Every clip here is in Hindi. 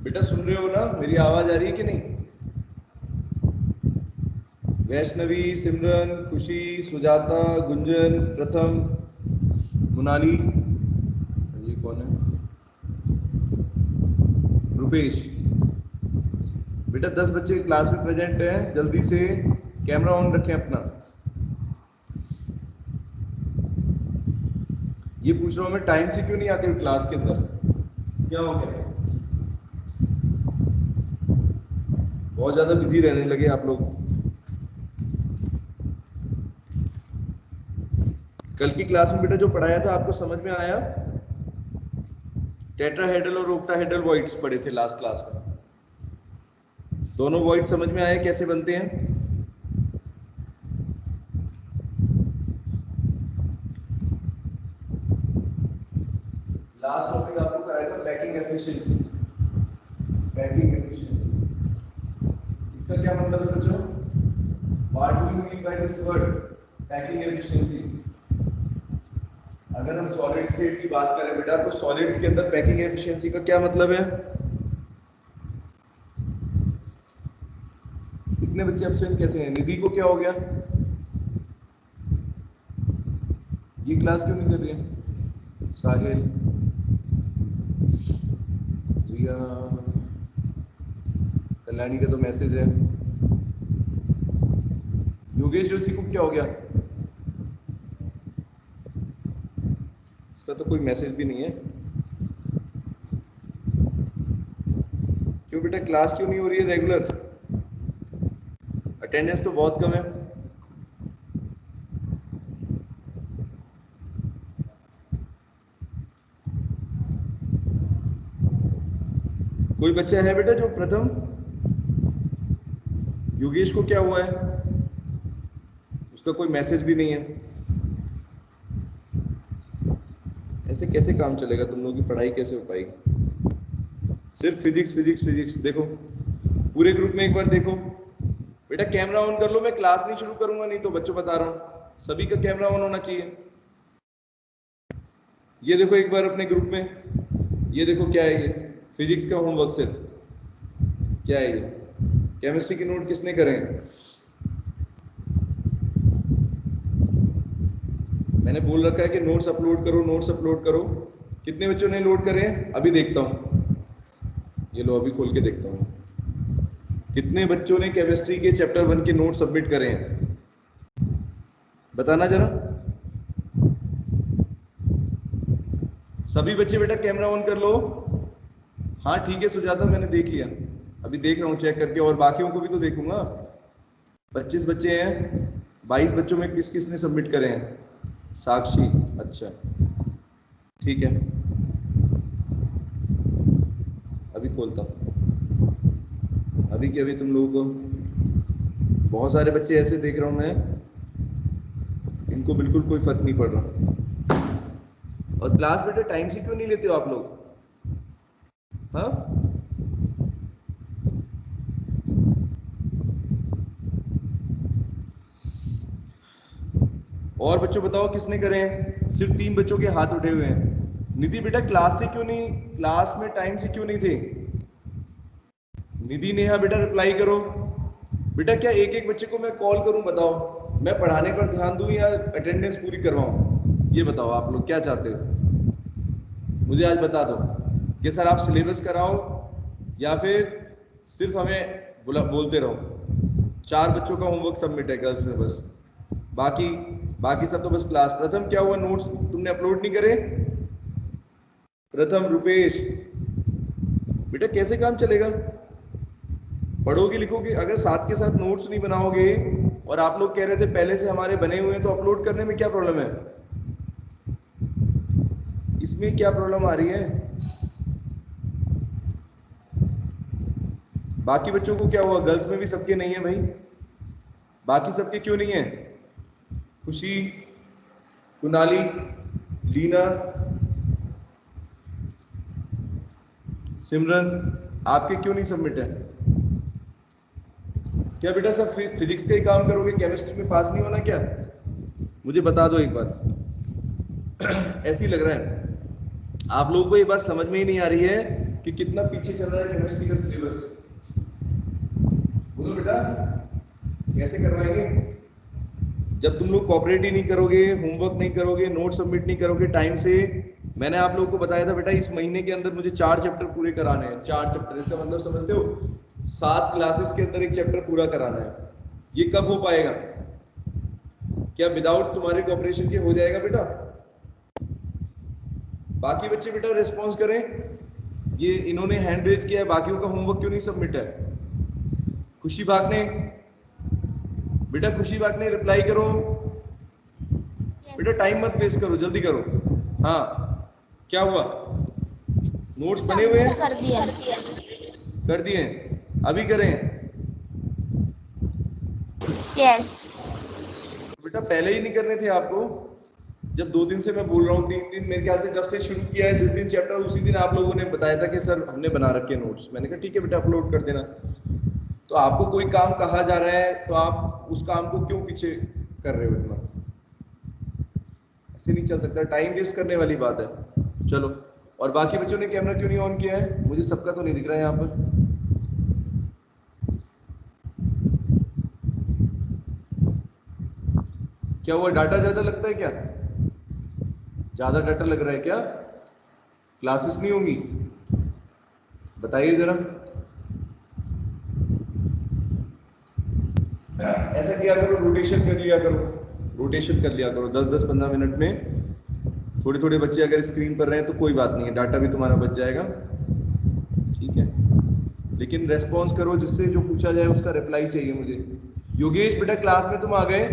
बेटा सुन रहे हो ना, मेरी आवाज आ रही है कि नहीं? वैष्णवी, सिमरन, खुशी, सुजाता, गुंजन, प्रथम, मोनाली, ये कौन है, रुपेश। बेटा 10 बच्चे क्लास में प्रेजेंट हैं, जल्दी से कैमरा ऑन रखें अपना। ये पूछ रहा हूं मैं, टाइम से क्यों नहीं आते हो क्लास के अंदर? क्या हो गया? बहुत ज्यादा बिजी रहने लगे आप लोग। कल की क्लास में बेटा जो पढ़ाया था आपको समझ में आया? टेट्राहेड्रल और ऑक्टाहेड्रल वॉइड्स पढ़े थे लास्ट क्लास में। दोनों वॉइड समझ में आए कैसे बनते हैं? लास्ट टॉपिक आपको कराया था पैकिंग एफिशिएंसी। पैकिंग एफिशिएंसी, इसका क्या मतलब है बच्चों? What do you mean by this word packing efficiency? अगर हम सॉलिड स्टेट की बात करें बेटा, तो सॉलिड्स के अंदर पैकिंग एफिशिएंसी का क्या मतलब है? इतने बच्चे एब्सेंट कैसे हैं? निधि को क्या हो गया? ये क्लास क्यों नहीं कर रही है? साहिल, रिया, कल्याणी का तो मैसेज है। योगेश जोशी को क्या हो गया? इसका तो कोई मैसेज भी नहीं है। क्यों बेटा क्लास क्यों नहीं हो रही है रेगुलर? अटेंडेंस तो बहुत कम है। कोई बच्चा है बेटा जो प्रथम? योगेश को क्या हुआ है? उसका कोई मैसेज भी नहीं है। ऐसे कैसे काम चलेगा? तुम लोगों की पढ़ाई कैसे हो पाएगी? सिर्फ फिजिक्स फिजिक्स फिजिक्स। देखो पूरे ग्रुप में एक बार देखो बेटा, कैमरा ऑन कर लो। मैं क्लास नहीं शुरू करूंगा, नहीं तो बच्चों बता रहा हूं, सभी का कैमरा ऑन होना चाहिए। ये देखो एक बार अपने ग्रुप में, ये देखो क्या है, ये फिजिक्स का होमवर्क सिर्फ क्या है, ये केमिस्ट्री के नोट किसने करे? मैंने बोल रखा है कि नोट्स अपलोड करो, नोट्स अपलोड करो। कितने बच्चों ने लोड करे हैं? अभी देखता हूं, ये लो अभी खोल के देखता हूं कितने बच्चों ने केमिस्ट्री के चैप्टर 1 के नोट सबमिट करे हैं, बताना जरा। सभी बच्चे बेटा कैमरा ऑन कर लो। हाँ ठीक है सुजाता, मैंने देख लिया, अभी देख रहा हूँ चेक करके, और बाकियों को भी तो देखूंगा। 25 बच्चे हैं, 22 बच्चों में किस किस ने सबमिट करे हैं? साक्षी, अच्छा ठीक है, अभी खोलता हूँ। अभी के अभी तुम लोगों को, बहुत सारे बच्चे ऐसे देख रहा हूं मैं, इनको बिल्कुल कोई फर्क नहीं पड़ रहा। और क्लास बेटा टाइम से क्यों नहीं लेते हो आप लोग? हाँ और बच्चों बताओ किसने करे हैं? सिर्फ 3 बच्चों के हाथ उठे हुए हैं। निधि बेटा क्लास से क्यों नहीं, क्लास में टाइम से क्यों नहीं थे? निधि, नेहा बेटा रिप्लाई करो। बेटा क्या एक एक बच्चे को मैं कॉल करूं? बताओ, मैं पढ़ाने पर ध्यान दूं या अटेंडेंस पूरी करवाऊं? ये बताओ आप लोग क्या चाहते हो? मुझे आज बता दो कि सर आप सिलेबस कराओ या फिर सिर्फ हमें बोलते रहो। 4 बच्चों का होमवर्क सबमिट है गर्ल्स में बस, बाकी बाकी सब तो बस क्लास। प्रथम क्या हुआ, नोट्स तुमने अपलोड नहीं करे? प्रथम, रुपेश, बेटा कैसे काम चलेगा? पढ़ोगे लिखोगे, अगर साथ के साथ नोट्स नहीं बनाओगे, और आप लोग कह रहे थे पहले से हमारे बने हुए हैं, तो अपलोड करने में क्या प्रॉब्लम है? इसमें क्या प्रॉब्लम आ रही है? बाकी बच्चों को क्या हुआ? गर्ल्स में भी सबके नहीं है भाई, बाकी सबके क्यों नहीं है? खुशी, कुनाली, लीना, सिमरन, आपके क्यों नहीं सबमिट है? क्या बेटा सब फिजिक्स का ही काम करोगे, केमिस्ट्री में पास नहीं होना क्या? मुझे बता दो एक बात। ऐसी लग रहा है आप लोगों को ये बात समझ में ही नहीं आ रही है कि कितना पीछे चल रहा है केमिस्ट्री का सिलेबस? बोलो बेटा, कैसे करवाएंगे? जब तुम लोग कोऑपरेट ही नहीं करोगे, होमवर्क नहीं करोगे, नोट सबमिट नहीं करोगे टाइम से। मैंने आप लोगों को बताया था बेटा इस महीने के अंदर मुझे 4 चैप्टर पूरे कराने हैं। 4 चैप्टर, इसका मतलब समझते हो? 7 क्लासेस के अंदर एक चैप्टर पूरा कराना है। ये कब हो पाएगा? क्या विदाउट तुम्हारे कोऑपरेशन के हो जाएगा बेटा? बाकी बच्चे बेटा रिस्पॉन्स करें। ये इन्होंने हैंड रेज किया है, बाकियों का होमवर्क क्यों नहीं सबमिट है? खुशी बाग ने, बेटा खुशी बाग ने रिप्लाई करो। बेटा टाइम मत वेस्ट करो, जल्दी करो। हाँ, क्या हुआ? नोट्स बने हुए हैं? कर दिया। कर दिए? अभी करें? यस। बेटा पहले ही नहीं करने थे आपको? जब 2 दिन से मैं बोल रहा हूँ, 3 दिन मेरे ख्याल से जब से शुरू किया है, जिस दिन चैप्टर उसी दिन आप लोगों ने बताया था कि सर हमने बना रखे नोट्स। मैंने कहा ठीक है बेटा अपलोड कर देना। तो आपको कोई काम कहा जा रहा है तो आप उस काम को क्यों पीछे कर रहे हो इतना? ऐसे नहीं चल सकता, टाइम वेस्ट करने वाली बात है। चलो, और बाकी बच्चों ने कैमरा क्यों नहीं ऑन किया है? मुझे सबका तो नहीं दिख रहा है यहाँ पर। क्या हुआ, डाटा ज्यादा लगता है क्या? ज्यादा डाटा लग रहा है क्या? क्लासेस नहीं होंगी? बताइए जरा। ऐसा किया करो, रोटेशन कर लिया करो, रोटेशन कर लिया करो 10-10-15 मिनट में। थोड़े थोड़े बच्चे अगर स्क्रीन पर रहे तो कोई बात नहीं है, डाटा भी तुम्हारा बच जाएगा। ठीक है, लेकिन रेस्पॉन्स करो, जिससे जो पूछा जाए उसका रिप्लाई चाहिए मुझे। योगेश बेटा क्लास में तुम आ गए?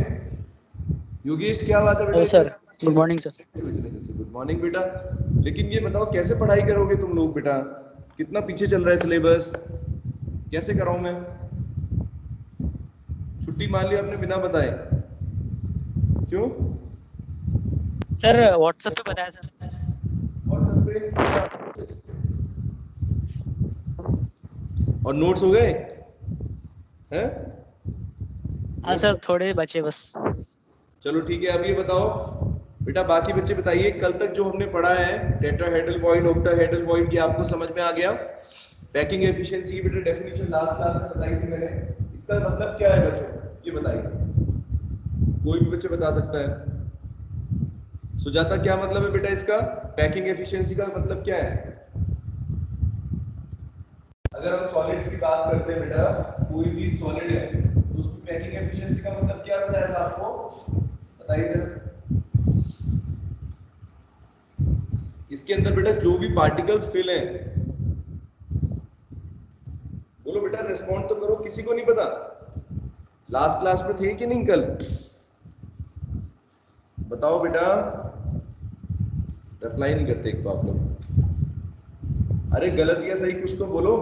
योगेश क्या बात है बेटा? Sir good morning sir. Good morning बेटा। लेकिन ये बताओ कैसे पढ़ाई करोगे तुम लोग बेटा? कितना पीछे चल रहा है सिलेबस? कैसे कराऊं मैं? छुट्टी मान ली आपने बिना बताए, क्यों? सर व्हाट्सएप पे बताया सर। व्हाट्सएप पे? और नोट्स हो गए हैं? हाँ सर थोड़े बचे बस। चलो ठीक है, अब ये बताओ बेटा, बाकी बच्चे बताइए कल तक जो हमने पढ़ा है टेट्राहेड्रल वॉइड, ऑक्टाहेड्रल वॉइड, ये आपको समझ में आ गया? पैकिंग एफिशिएंसी की बेटा डेफिनेशन लास्ट क्लास में बताई थी मैंने। इसका मतलब क्या है बच्चों, ये बताइए। कोई भी बच्चे बता सकता है? सुजाता क्या मतलब है बेटा इसका? पैकिंग एफिशिएंसी का मतलब क्या है? अगर हम सॉलिड्स की बात करते हैं बेटा, कोई भी सॉलिड है तो उसकी पैकिंग एफिशिएंसी का मतलब क्या बताया था आपको? बताइए जरा। इसके अंदर बेटा जो भी पार्टिकल्स फिल है, बोलो बेटा, रिस्पॉन्ड तो करो, किसी को नहीं पता? लास्ट क्लास में थे कि नहीं कल? बताओ बेटा। रिप्लाई नहीं करते एक तो आप लोग। अरे गलत या सही कुछ तो बोलो।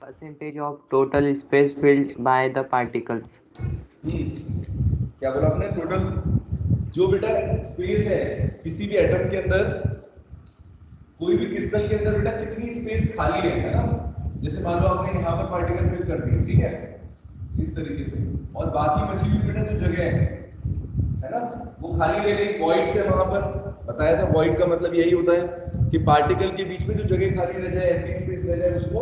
Percentage of total space filled by the particles. क्या बोला आपने? टोटल जो बेटा स्पेस है किसी भी एटम के अंदर, कोई भी क्रिस्टल के अंदर बेटा कितनी स्पेस खाली है ना? जैसे मान लो आपने यहाँ पर पार्टिकल फिल कर दिए, ठीक है, इस तरीके से, और बाकी बची हुई बेटा जो जगह है ना, वो खाली रह गई, वॉइड से वहां पर बताया था। वॉइड का मतलब यही होता है कि पार्टिकल के बीच में जो जगह खाली रह जाए, एम्प्टी स्पेस रह जाए, उसको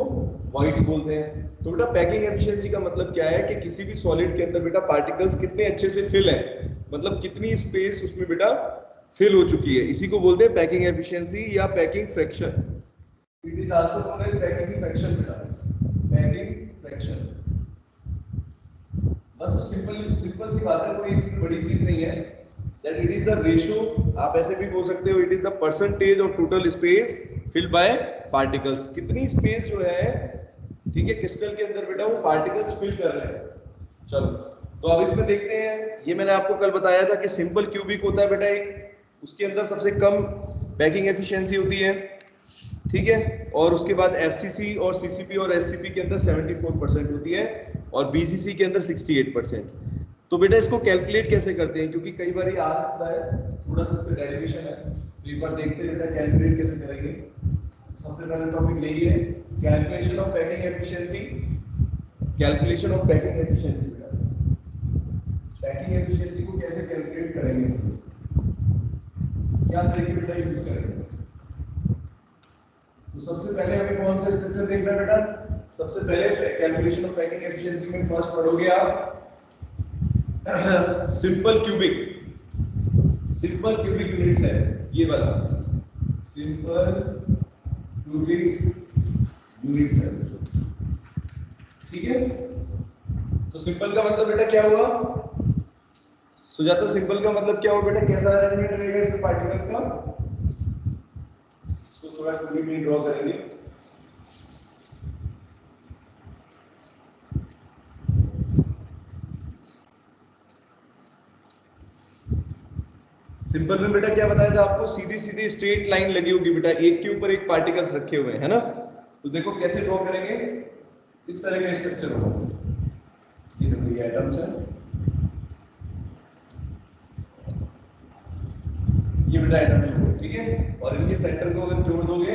वॉइड्स बोलते हैं। तो बेटा पैकिंग एफिशिएंसी का मतलब क्या है कि किसी भी सॉलिड के अंदर बेटा पार्टिकल्स कितने अच्छे से फिल है, मतलब कितनी स्पेस उसमें बेटा फिल हो चुकी है, इसी को बोलते हैं पैकिंग एफिशिएंसी या packing fraction. It is also known as packing fraction बेटा, पैकिंग फ्रैक्शन। बस तो सिंपल सी बात है, कोई बड़ी चीज नहीं है। That it is the ratio, आप ऐसे भी बोल सकते हो, it is the percentage of total space filled by particles. कितनी स्पेस जो है, ठीक है, क्रिस्टल के अंदर बेटा वो पार्टिकल्स फिल कर रहे हैं। चलो तो अब इसमें देखते हैं, ये मैंने आपको कल बताया था कि सिंपल क्यूबिक होता है बेटा एक, उसके अंदर सबसे कम पैकिंग एफिशिएंसी होती है, ठीक है, और उसके बाद एफसीसी और सीसीपी और एससीपी के अंदर 74% होती है, और बीसीसी के अंदर 68%। तो बेटा इसको कैलकुलेट कैसे करते हैं, क्योंकि कई बार ये आ सकता है, थोड़ा सा इसका डेरिवेशन है, तो एक बार देखते हैं बेटा कैलकुलेट कैसे करेंगे। सबसे पहला टॉपिक यही है, calculation of packing efficiency. Calculation of packing efficiency बेटा, पैकिंग एफिशिएंसी को कैसे कैलकुलेट करेंगे, क्या तरीके बेटा यूज करेंगे? सबसे पहले हमें कौन सा स्ट्रक्चर देखना है बेटा? सबसे पहले कैलकुलेशन ऑफ पैकिंग एफिशिएंसी में फर्स्ट पढ़ोगे आप सिंपल क्यूबिक यूनिट्स है ये वाला सिंपल क्यूबिक यूनिट्स है, ठीक है। तो सिंपल का मतलब बेटा क्या हुआ सुजाता? सिंपल का मतलब क्या हुआ बेटा? कैसा अरेंजमेंट रहेगा इसमें पार्टिकल्स का? इसको थोड़ा क्यूबिक में ड्रॉ करेंगे। सिंपल में बेटा क्या बताया था आपको? सीधी सीधी स्ट्रेट लाइन लगी होगी बेटा, एक के ऊपर एक पार्टिकल्स रखे हुए हैं ना। तो देखो कैसे ड्रॉ करेंगे, इस तरह का स्ट्रक्चर होगा। ये देखो ये एटम्स है, ये बेटा एटम्स होंगे, ठीक है। और इनके सेंटर को अगर जोड़ दोगे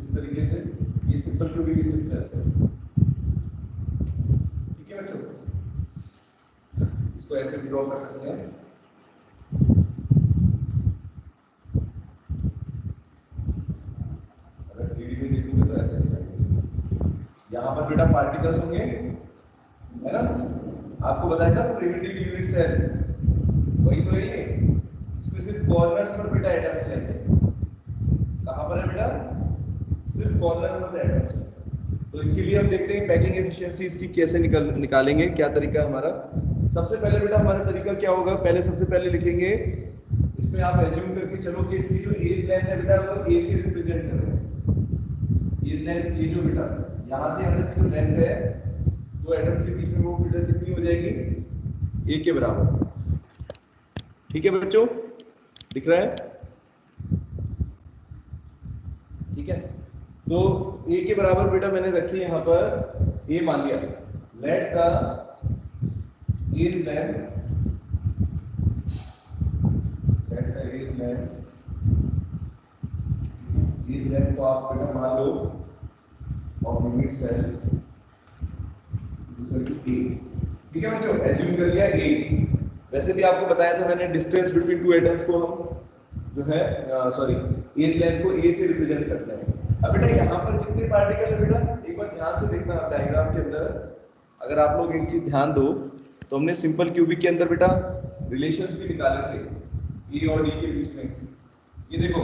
इस तरीके से, ये सिंपल क्यूबिक स्ट्रक्चर है, ठीक है बच्चों। इसको ऐसे भी ड्रॉ कर सकते हैं। अगर 3D में देखोगे तो ऐसे दिखाएगा। यहाँ पर बेटा पार्टिकल्स होंगे, है ना। आपको बताया था प्रिमिटिव यूनिट सेल, वही तो है ये। इसमें सिर्फ कॉर्नर्स पर बेटा एटम्स रहेंगे। कहाँ पर है बेटा? सिर्फ कॉर्नर्स पर एटम्स है। तो इसके लिए हम देखते हैं पैकिंग एफिशिएंसी इसकी कैसे निकालेंगे, क्या तरीका हमारा। सबसे पहले बेटा हमारा तरीका क्या होगा? पहले सबसे पहले लिखेंगे, इसमें आप एज्यूम करके चलो कि इसकी जो एज लेंथ है बेटा वो ए से रिप्रेजेंट कर रहे हैं। एज लेंथ ये जो बेटा यहाँ से यहाँ तक की जो लेंथ है दो एटम्स के बीच में, वो बेटा कितनी हो जाएगी? ए के बराबर, ठीक है बच्चों, दिख रहा है? ठीक है। तो ए के बराबर बेटा मैंने रखी यहाँ पर ए मान लिया। लेट द एज लेंथ को आप बेटा मान लो of unit cell equal to a, ठीक है बच्चों, एज्यूम कर लिया ए। वैसे भी आपको बताया था मैंने डिस्टेंस बिटवीन टू एटम्स को हम जो है सॉरी एज लेंथ को ए से रिप्रेजेंट करते हैं। अब बेटा यहाँ पर कितने पार्टिकल है बेटा? एक बार ध्यान से देखना आप डायग्राम के अंदर। अगर आप लोग एक चीज ध्यान दो तो हमने सिंपल क्यूबिक के अंदर बेटा रिलेशंस भी निकाले थे ए और डी के बीच में। ये देखो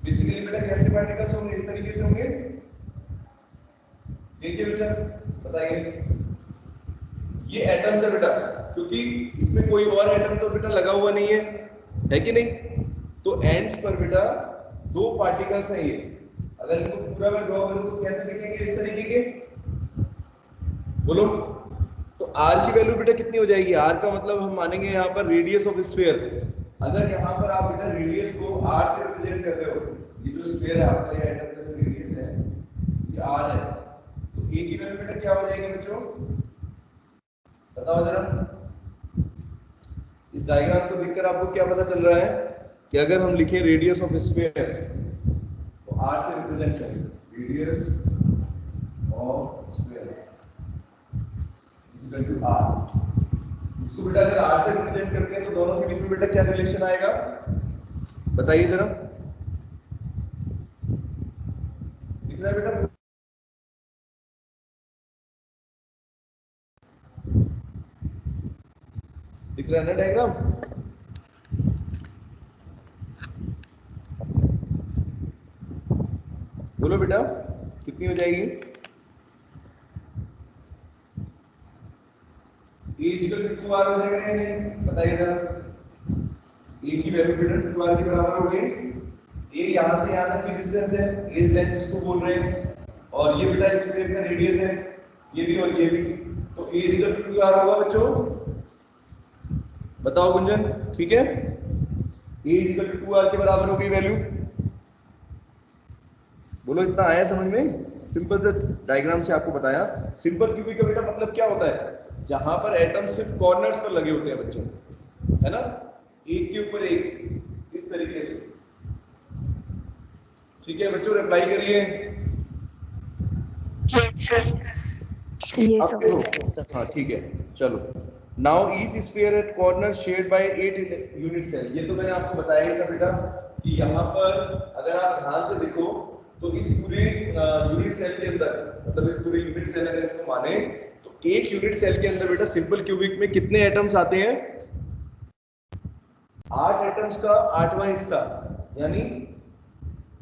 बेसिकली बेटा कैसे पार्टिकल्स होंगे? इस तरीके से होंगे। देखिए बेटा बताइए, ये एटम्स है बेटा, क्योंकि इसमें कोई और एटम तो बेटा लगा हुआ नहीं है कि नहीं? तो एंड्स पर बेटा दो पार्टिकल्स हैं ये। अगर इनको पूरा मैं ड्रॉ करूं तो कैसे दिखेंगे? इस तरीके के, बोलो। तो आर की वैल्यू बेटा कितनी हो जाएगी? आर का मतलब हम मानेंगे यहाँ पर रेडियस ऑफ स्फीयर। अगर यहाँ पर आप बेटा रेडियस को आर से रिप्रेजेंट कर रहे हो, ये जो स्फीयर है आपका, ये एटम का जो रेडियस है ये आर है, तो ए की वैल्यू बेटा क्या हो जाएगी बच्चों? बताओ जरा। इस डायग्राम को देखकर आपको क्या पता चल रहा है कि अगर हम लिखें रेडियस ऑफ स्फीयर तो आर से रिप्रेजेंट करें, radius of sphere equal to R. इसको बेटा अगर आर से रिप्रेजेंट करते हैं तो दोनों के बीच में बेटा क्या रिलेशन आएगा? बताइए जरा। दिख रहा है बेटा? दिख रहा है ना डायग्राम? बोलो बेटा कितनी हो जाएगी? ए इक्वल टू 2r हो जाएगा या नहीं? बताइए जरा। ए की वैल्यू बेटा 2r के बराबर हो गई। ए यहां से यहां तक की डिस्टेंस है, एज लेंथ जिसको बोल रहे हैं, और ये बेटा स्फीयर का रेडियस है, ये भी और ये भी। तो ए इक्वल टू 2r होगा बच्चों। बताओ गुंजन, ठीक है? ए इक्वल टू 2r के बराबर हो गई वैल्यू। बोलो इतना आया समझ में? सिंपल से डायग्राम से आपको बताया। सिंपल क्यूबिक का बेटा मतलब क्या होता है? जहां पर एटम सिर्फ कॉर्नर्स पर लगे होते हैं बच्चों, है ना, एक के ऊपर एक, इस तरीके से। ठीक है बच्चों, रिप्लाई करिए। हाँ ठीक है, चलो। Now each sphere at corner shared by 8 unit cell. ये तो मैंने आपको बताया ही था बेटा कि यहाँ पर अगर आप ध्यान से देखो तो इस पूरे यूनिट सेल के अंदर, मतलब इस पूरे यूनिट सेल अगर इसको माने तो एक यूनिट सेल के अंदर बेटा सिंपल क्यूबिक में कितने एटम्स आते हैं? 8 एटम्स का 8वां हिस्सा, यानी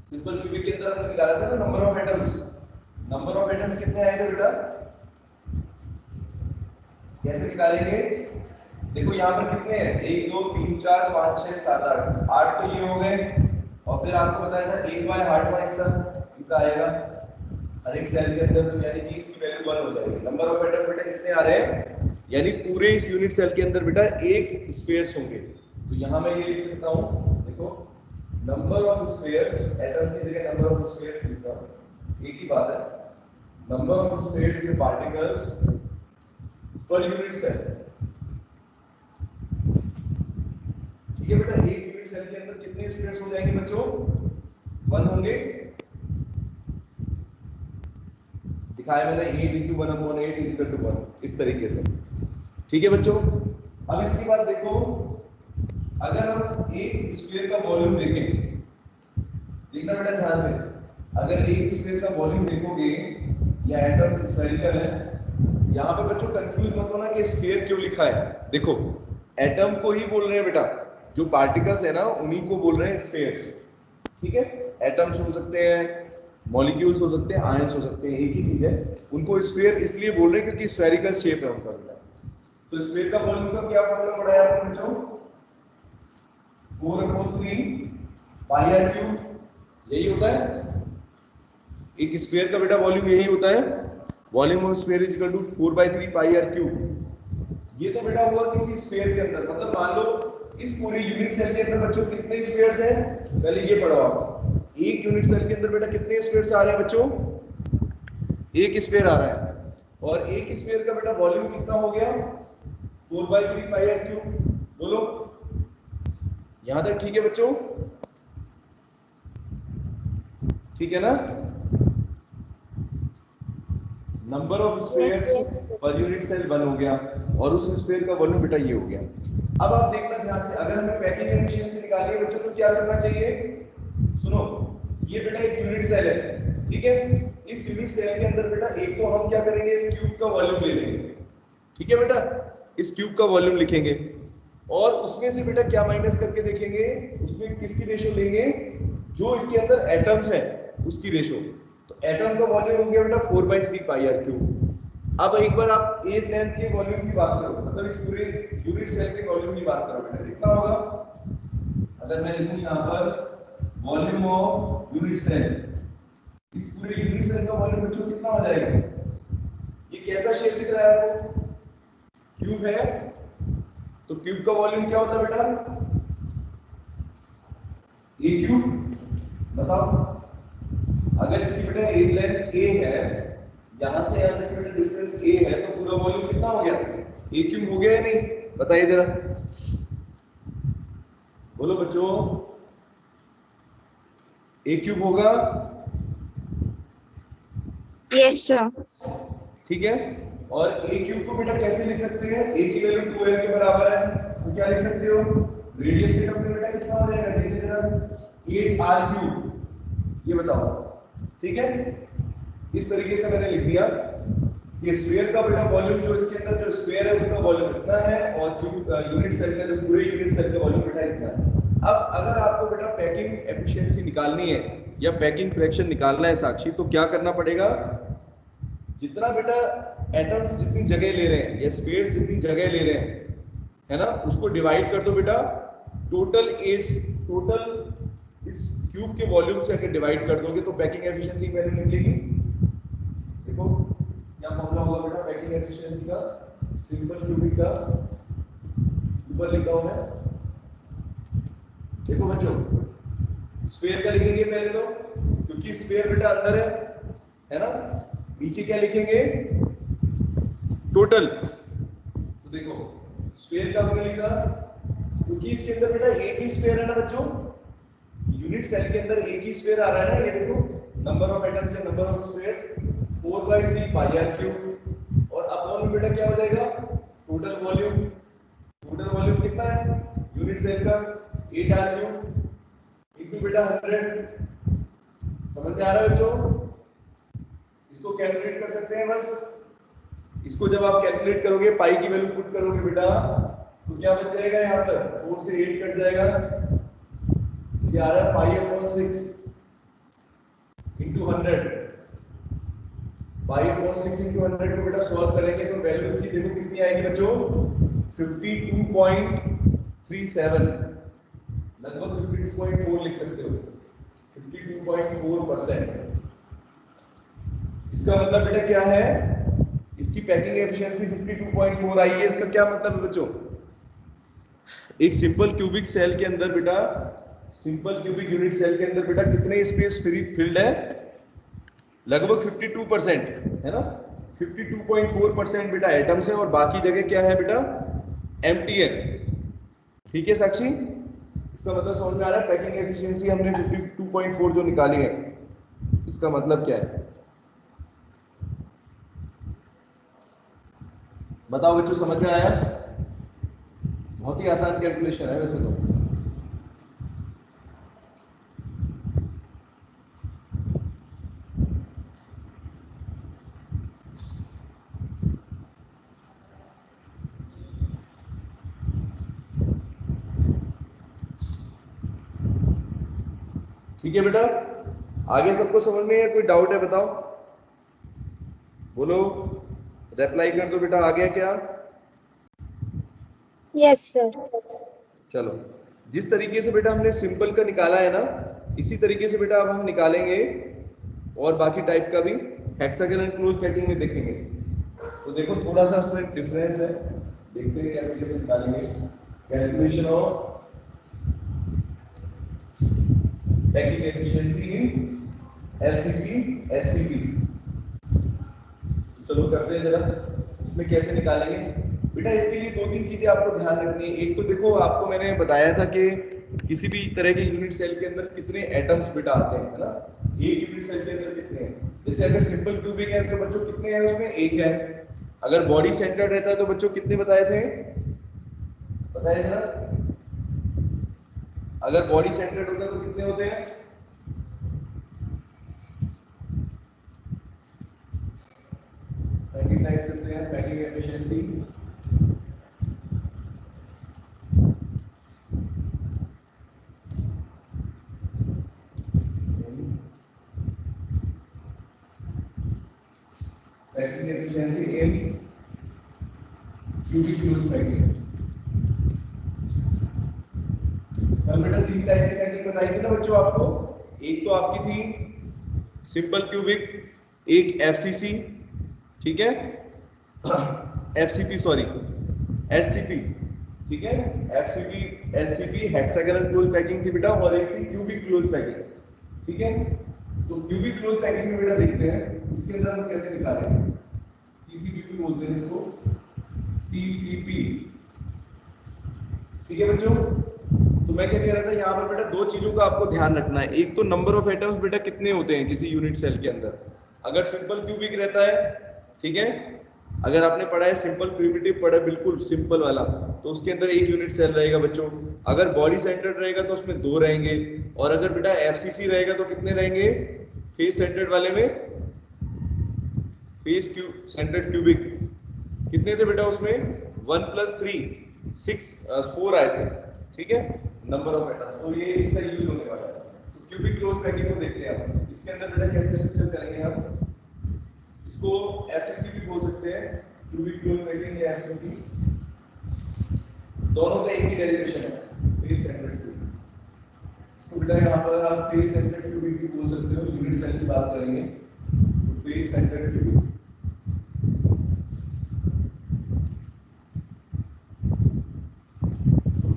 सिंपल क्यूबिक के अंदर हमने निकाला था ना number of atoms. Number of atoms कितने आए थे बेटा? कैसे निकालेंगे? देखो यहाँ पर कितने हैं? 1 2 3 4 5 6 7 8, 8 तो ये हो गए, और फिर आपको बताया था 1/8वां हिस्सा इनका आएगा हर एक सेल के अंदर, तो यानी कि इसकी वैल्यू 1 हो जाएगी। नंबर ऑफ एटम बेटा कितने आ रहे हैं? यानी पूरे इस यूनिट सेल के अंदर बेटा एक स्पेयर्स होंगे। तो यहाँ मैं ये लिख सकता हूँ, देखो नंबर ऑफ स्पेयर्स, एटम्स की जगह नंबर ऑफ स्पेयर्स लिखता हूँ, एक ही बात है, number of spheres in particles per unit cell. ठीक है बेटा, एक यूनिट सेल के अंदर कितने स्पेयर्स हो जाएंगे बच्चों? 1 होंगे। दिखाया मैंने 8 × 1/8 = 1, इस तरीके से। ठीक है बच्चों, अब इसके बाद देखो, अगर हम एक स्फीयर का वॉल्यूम देखें, देखना बेटा ध्यान से, अगर एक स्फीयर का वॉल्यूम देखोगे, या एटम स्फेरिकल है, यहाँ पे बच्चों कंफ्यूज मत होना कि स्फीयर क्यों लिखा है। देखो एटम को ही बोल रहे हैं बेटा, जो पार्टिकल्स है ना उन्हीं को बोल रहे हैं स्फीयर्स। ठीक है, एटम्स हो सकते हैं, मॉलिक्यूल्स हो सकते हैं, आयंस हो सकते हैं, एक ही चीज है। उनको स्फीयर इसलिए बोल रहे हैं क्योंकि स्फेरिकल शेप है उनका बेटा। तो स्फीयर का वॉल्यूम का क्या फॉर्मूला पढ़ाया आपने बच्चों? 4/3 πr³, यही होता है एक स्फीयर का बेटा वॉल्यूम, यही होता है। Volume of sphere is equal to 4/3 πr³। ये तो बेटा हुआ किसी स्फीयर के अंदर, मतलब मान लो इस पूरे यूनिट सेल के अंदर बच्चों कितने स्फीयर्स हैं, पहले ये पढ़ो आप। एक यूनिट सेल के अंदर बेटा कितने स्फीयर्स आ रहे हैं बच्चों? एक स्फीयर आ रहा है, और एक स्फीयर का बेटा वॉल्यूम कितना हो गया? 4/3 πr³। बोलो यहां तक ठीक है बच्चों? ठीक है ना? Number of spheres per unit cell 1 हो गया, और उस स्फीयर का वॉल्यूम बेटा ये हो गया। अब आप देखना ध्यान से, अगर हमें पैकिंग एफिशिएंसी निकालनी है बच्चों तो क्या करना चाहिए? सुनो, ये बेटा एक यूनिट सेल है, ठीक है? इस यूनिट सेल के अंदर बेटा एक तो हम क्या करेंगे, इस क्यूब का वॉल्यूम ले लेंगे। ठीक है बेटा, इस क्यूब का वॉल्यूम लिखेंगे, और उसमें से बेटा क्या माइनस करके देखेंगे, उसमें किसकी रेशो लेंगे? जो इसके अंदर एटम्स हैं उसकी रेशो। तो एटम का वॉल्यूम हो गया बेटा 4/3 πr³। अब एक बार आप एज लेंथ के वॉल्यूम की बात करो, मतलब इस पूरे यूनिट सेल के वॉल्यूम की बात करो बेटा, कितना होगा? अगर मैं लिखूं यहाँ पर वॉल्यूम ऑफ यूनिट सेल, इस पूरे यूनिट सेल का वॉल्यूम बच्चों कितना हो जाएगा? ये कैसा शेप दिख रहा है आपको? क्यूब है, तो क्यूब का वॉल्यूम क्या होता है बेटा? ए क्यूब। बताओ, अगर इसकी बेटा एज लेंथ a है, यहां से यहां तक बेटा डिस्टेंस a है, तो पूरा वॉल्यूम कितना हो गया? a क्यूब हो गया या नहीं? बताइए जरा, बोलो बच्चों, a क्यूब होगा? Yes sir. ठीक है, और a क्यूब को बेटा कैसे लिख सकते हैं? a की वैल्यू 2l के बराबर है, तो क्या लिख सकते हो? रेडियस के टर्म में बेटा कितना हो जाएगा? देखिए जरा, 8r³। ये बताओ, ठीक है? इस तरीके से मैंने लिख दिया कि स्फीयर का बेटा वॉल्यूम, जो इसके अंदर जो स्फीयर है उसका वॉल्यूम इतना है, और क्यूब यूनिट सेल का, जो पूरे यूनिट सेल का वॉल्यूम बेटा इतना है। अब अगर आपको बेटा पैकिंग एफिशिएंसी निकालनी है या पैकिंग फ्रैक्शन निकालना है साक्षी, तो क्या करना पड़ेगा? जितना बेटा एटम्स जितनी जगह ले रहे हैं या स्पेयर्स जितनी जगह ले रहे हैं, है ना, उसको डिवाइड कर दो बेटा टोटल एज, टोटल इस क्यूब के वॉल्यूम से अगर डिवाइड कर दोगे तो पैकिंग एफिशिएंसी की वैल्यू निकलेगी। देखो क्या फॉर्मूला होगा बेटा पैकिंग एफिशिएंसी का? सिंपल क्यूबिक का ऊपर लिखा हूं मैं। देखो बच्चों, स्फीयर का लिखेंगे पहले तो, क्योंकि स्फीयर बेटा अंदर है ना। नीचे क्या लिखेंगे? टोटल। तो देखो स्फीयर का हमने लिखा, क्योंकि इसके अंदर बेटा एक ही स्फीयर है ना बच्चों, यूनिट सेल के अंदर एक ही स्फीयर आ रहा है ना। ये देखो नंबर ऑफ एटम्स है, नंबर ऑफ स्फीयर्स 4/3 πr³, और अपॉन में बेटा क्या हो जाएगा? Total volume. टोटल वॉल्यूम कितना है यूनिट सेल का? 8r³ इंटू बेटा 100, समझ में आ रहा है बच्चों? इसको कैलकुलेट कर सकते हैं बस। इसको जब आप कैलकुलेट करोगे, पाई की वैल्यू पुट करोगे बेटा, तो क्या बच जाएगा यहाँ पर? 4 से 8 कट जाएगा, तो ये आ रहा है pi upon 6 into 100। Pi upon 6 into 100 को बेटा सॉल्व करेंगे तो वैल्यू इसकी देखो कितनी आएगी बच्चों, 52.37, लगभग 52.4 लिख सकते हो, 52.4%। इसका मतलब बेटा क्या है, इसकी पैकिंग एफिशिएंसी 52.4 आई है। इसका क्या मतलब है बच्चों? एक सिंपल क्यूबिक सेल के अंदर बेटा, सिंपल क्यूबिक यूनिट सेल के अंदर बेटा कितने स्पेस फ्री फिल्ड है? लगभग 52% है ना। 52.4% बेटा एटम्स है और बाकी जगह क्या है बेटा? एम्प्टी है। ठीक है साक्षी, इसका मतलब समझ में आ रहा है? पैकिंग एफिशिएंसी हमने 52.4 जो निकाली है, इसका मतलब क्या है बताओ बच्चों, समझ में आया? बहुत ही आसान कैलकुलेशन है वैसे तो। ठीक है बेटा, आगे सबको समझ में है? कोई डाउट है बताओ, बोलो, रिप्लाई कर दो बेटा। आ गया क्या? Yes sir. चलो, जिस तरीके से बेटा हमने सिंपल का निकाला है ना, इसी तरीके से बेटा अब हम निकालेंगे और बाकी टाइप का भी हेक्सागोनल क्लोज पैकिंग में देखेंगे। तो देखो थोड़ा सा उसमें डिफरेंस है, देखते हैं कैसे कैसे निकालेंगे। Calculation of packing efficiency in LCC SCP, चलो करते हैं जरा, इसमें कैसे निकालेंगे बेटा। इसके लिए दो तीन चीजें आपको ध्यान रखनी है। एक तो देखो, आपको मैंने बताया था कि किसी भी तरह के यूनिट सेल के अंदर कितने एटम्स बेटा आते हैं, है ना। एक यूनिट सेल के अंदर कितने हैं? जैसे अगर सिंपल क्यूबिक है तो बच्चों कितने हैं उसमें? एक है। अगर बॉडी सेंटर्ड रहता है तो बच्चों कितने बताए थे? बताए थे ना। अगर बॉडी सेंटर्ड होता है तो कितने होते हैं? सेकंड टाइप करते हैं पैकिंग एफिशिएंसी। पैकिंग एफिशिएंसी इन क्यूबिक क्लोज पैकिंग। बेटा तीन टाइप की पैकिंग बताई थी ना बच्चों आपको। एक तो आपकी थी सिंपल क्यूबिक, एक एफसीसी, ठीक है, एफसीपी सॉरी, एससीपी, ठीक है, FCP SCP hexagonal close packing थी बेटा, और एक थी क्यूबिक क्लोज पैकिंग, ठीक है। तो क्यूबिक क्लोज पैकिंग में बेटा देखते हैं इसके अंदर हम कैसे निकालेंगे। सीसीपी बोलते हैं इसको, सीसीपी, ठीक है बच्चों। तो मैं क्या कह रहा था, यहाँ पर बेटा दो चीजों का आपको ध्यान रखना है। एक तो नंबर ऑफ एटम्स बेटा कितने होते हैं किसी यूनिट सेल के अंदर। अगर सिंपल क्यूबिक रहता है, ठीक है, अगर आपने पढ़ा है सिंपल प्रिमिटिव पढ़ा बिल्कुल सिंपल वाला, तो उसके अंदर एक यूनिट सेल रहेगा बच्चों। अगर बॉडी सेंटर्ड रहेगा तो उसमें दो रहेंगे, और अगर बेटा एफसीसी रहेगा तो कितने रहेंगे? फेस सेंटर्ड वाले में, फेस क्यूब सेंटर्ड क्यूबिक कितने थे बेटा उसमें? 1 + 3 6 4 आए थे, ठीक है, नंबर ऑफ एटम। तो ये इसका यूज होने वाला है। तो क्यूबिक क्लोज पैकिंग को देखते हैं हम। इसके अंदर बेटा कैसे स्ट्रक्चर करेंगे हम? इसको एफसीसी भी बोल सकते हैं, क्यूबिक क्लोज पैकिंग या एफसीसी, दोनों का एक ही डेरिवेशन है, फेस सेंटर्ड क्यूबिक। इसको बेटा यहाँ पर आप फेस सेंटर्ड क्यूबिक भी बोल सकते हो। यूनिट सेल की बात करेंगे तो face centred cubic,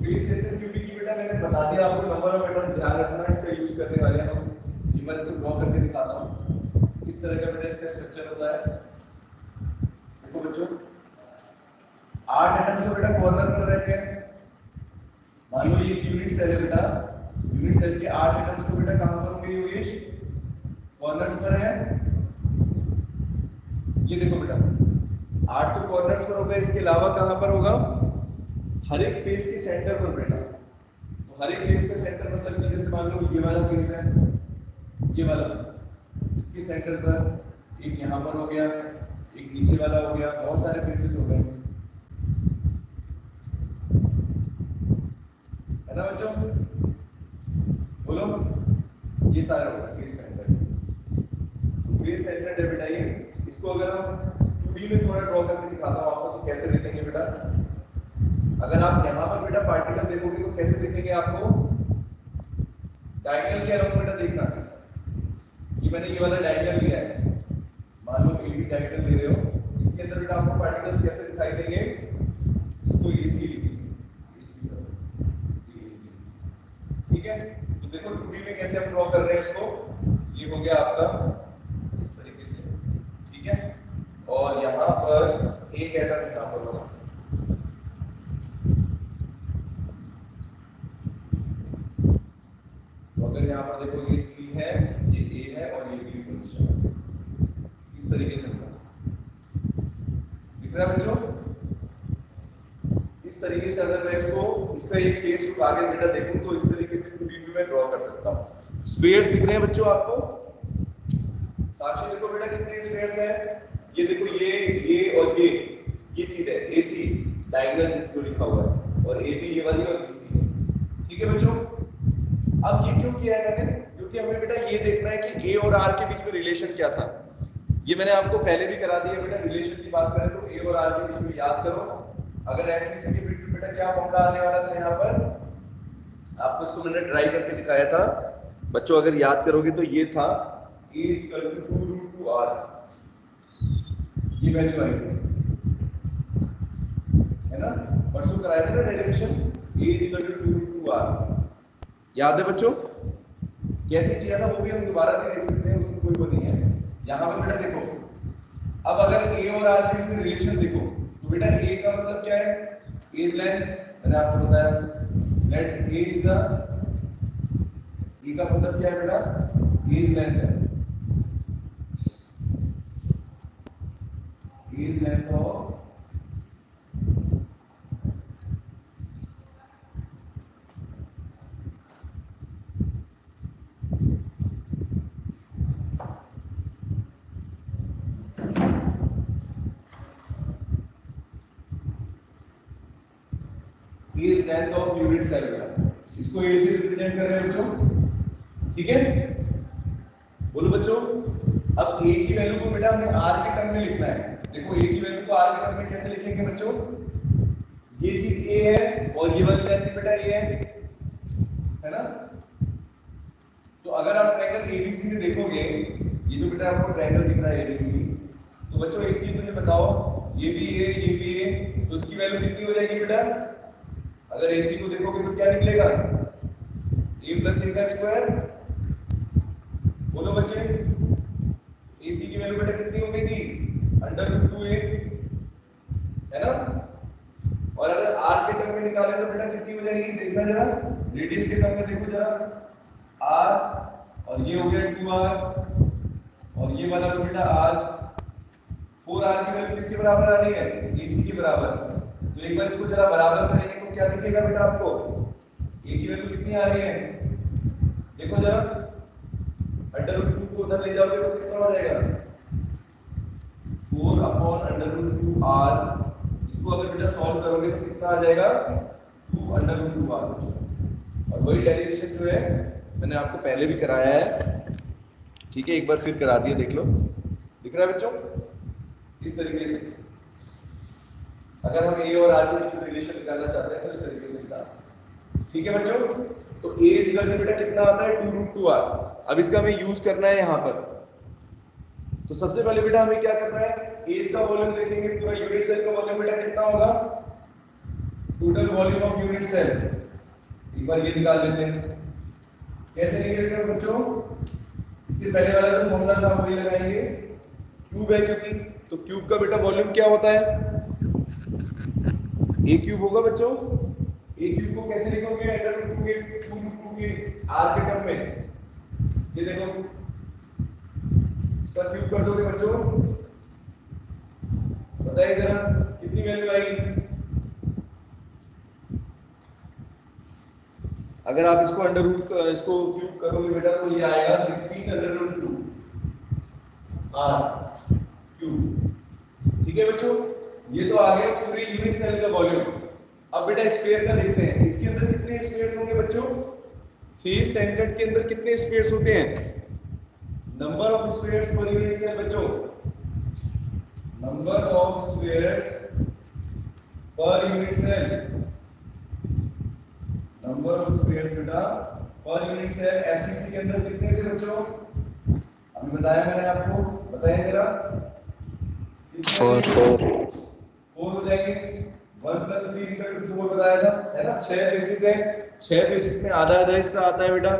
face centred cubic की बेटा मैंने बता दिया आपको, नंबर ऑफ एटम ध्यान रखना, इसका यूज करने वाले हैं हम। ये मैं इसको ड्रॉ करके दिखाता हूँ इस तरह का बेटा इसका स्ट्रक्चर होता है। देखो बच्चों, 8 एटम्स तो बेटा कॉर्नर पर रहते हैं। मान लो ये यूनिट सेल है बेटा, यूनिट सेल के 8 एटम्स तो बेटा कहां पर होंगे योगेश? कॉर्नर्स पर है। ये देखो बेटा 8 तो कॉर्नर्स पर होगा, इसके अलावा कहां पर होगा? हर एक फेस के सेंटर पर बेटा। तो हर एक फेस का सेंटर मतलब कि जैसे मान लो ये वाला फेस है, ये वाला, इसके सेंटर पर एक यहाँ पर हो गया, एक नीचे वाला हो गया, बहुत सारे फेसेस हो गए, है ना बच्चों? बोलो, ये सारा होगा फेस सेंटर। फेस सेंटर है बेटा ये। इसको अगर हम 2D में थोड़ा ड्रॉ करके दिखाता हूँ आपको तो कैसे दिखेंगे बेटा? अगर आप यहाँ पर बेटा पार्टिकल देखोगे तो कैसे दिखेंगे आपको? डायगोनल के अराउंड बेटा देखना, ये मैंने ये वाला डायगोनल लिया है, मान लो AB डायगोनल ले रहे हो, इसके अंदर बेटा आपको पार्टिकल्स कैसे दिखाई देंगे? इसको AC लिखेंगे, AC ठीक है? तो देखो 2D में कैसे हम ड्रॉ कर रहे हैं इसको, ये हो गया आपका इस तरीके से, ठीक है? और यहाँ पर एक एटम यहाँ पर होगा, तो अगर यहाँ पर देखो ये C है, ये A है और ये B पोजीशन है, इस तरीके से होगा, दिख रहा है बच्चों? इस तरीके से अगर मैं इसको इसका एक फेस को आगे बेटा देखूं तो इस तरीके से 2D व्यू में ड्रॉ कर सकता हूं। स्फीयर्स दिख रहे हैं बच्चों आपको? साक्षी देखो बेटा कितने स्फीयर्स हैं? ये देखो ये और ये चीज है AC डायगोनल जिसको लिखा हुआ है, और AB ये वाली और BC है, ठीक है बच्चों? अब ये क्यों किया है मैंने? क्योंकि हमें बेटा ये देखना है कि A और R के बीच में रिलेशन क्या था। ये मैंने आपको पहले भी करा दिया बेटा, रिलेशन की बात करें तो A और R के बीच में याद करो, अगर ऐसे के बीच में बेटा क्या फॉर्मूला आने वाला था यहाँ पर, आपको इसको मैंने ट्राई करके दिखाया था बच्चों, अगर याद करोगे तो ये था A = 2√2R, ये वैल्यू आई थी, है ना? परसों कराया था ना डेरिवेशन, A = 2√2R, याद है बच्चों? कैसे किया था वो भी हम दोबारा भी देख सकते हैं, उसमें कोई वो नहीं है। यहाँ पर बेटा देखो, अब अगर A और R के बीच में रिलेशन देखो तो बेटा A का मतलब क्या है? A इज लेंथ, मैंने आपको बताया, let A is the, A का मतलब क्या है बेटा? A इज लेंथ है, A is length of is length of unit cell बेटा, इसको A से रिप्रेजेंट कर रहे हैं बच्चों, ठीक है? बोलो बच्चों, अब A की वैल्यू को बेटा हमें R के टर्म में लिखना है। देखो A की वैल्यू को R के टर्म में कैसे लिखेंगे बच्चों? ये चीज A है और ये वाली लेंथ बेटा A है ना? तो अगर आप ट्रायंगल ABC में देखोगे, ये जो बेटा आपको ट्रायंगल दिख रहा है ABC, तो बच्चों एक चीज मुझे बताओ, ये भी A, तो इसकी वैल्यू कितनी हो जाएगी बेटा? अगर AC को देखोगे तो क्या निकलेगा? A + A का स्क्वायर, बोलो बच्चे, AC की वैल्यू बेटा कितनी हो गई थी? √2A, है ना? और अगर R के टर्म में निकाले तो बेटा कितनी हो जाएगी? देखना जरा, रेडियस के टर्म में देखो जरा, R और ये हो गया 2R और ये वाला बेटा R, 4R की वैल्यू किसके बराबर आ रही है? AC के बराबर। तो एक बार इसको जरा बराबर करेंगे तो क्या दिखेगा बेटा आपको? A की वैल्यू कितनी आ रही है? देखो जरा, √2 को उधर ले जाओगे तो कितना हो जाएगा? 4/√2R, इसको अगर बेटा सॉल्व करोगे तो कितना आ जाएगा? 2/√2R। और वही डेरिवेशन जो है मैंने आपको पहले भी कराया है, ठीक है? एक बार फिर करा दिया, देख लो, दिख रहा है बच्चों? इस तरीके से अगर हम A और R के बीच में रिलेशन निकालना चाहते हैं तो इस तरीके से निकालना, ठीक है बच्चों? तो A = बेटा कितना आता है? 2√2R। अब इसका हमें यूज करना है यहाँ पर, तो सबसे पहले बेटा हमें क्या करना है? A का वॉल्यूम देखेंगे, पूरा यूनिट सेल का वॉल्यूम बेटा कितना होगा? Total volume of unit cell, एक बार ये निकाल लेते हैं। कैसे निकालेंगे बच्चों? इससे पहले वाला जो फॉर्मूला था वही लगाएंगे, क्यूब है क्योंकि, तो क्यूब का बेटा वॉल्यूम क्या होता है? A क्यूब होगा बच्चों। A क्यूब को कैसे लिखोगे? √2 के R के टर्म में, ये देखो इसका क्यूब कर दोगे बच्चों, बताइए जरा कितनी वैल्यू आएगी? अगर आप इसको अंडर रूट इसको क्यूब करोगे बेटा तो ये आएगा 16 अंडर रूट 2 आर क्यूब। ठीक है बच्चों, ये तो आ गया पूरी यूनिट सेल का वॉल्यूम। अब बेटा स्फीयर का देखते हैं, इसके अंदर कितने स्फीयर्स होंगे बच्चों? फेस सेंटर्ड के अंदर कितने स्फीयर्स होते हैं? Number of spheres per unit cell बच्चों, number of spheres per unit cell, number of spheres बेटा पर यूनिट सेल एफसीसी के अंदर कितने थे बच्चों? अभी बताया मैंने आपको, बताइए जरा। 4 हो जाएंगे, 1 + 3 × 4 बताया था, है ना? 6 बेसिस है, 6 बेसिस में आधा आधा हिस्सा आता है बेटा,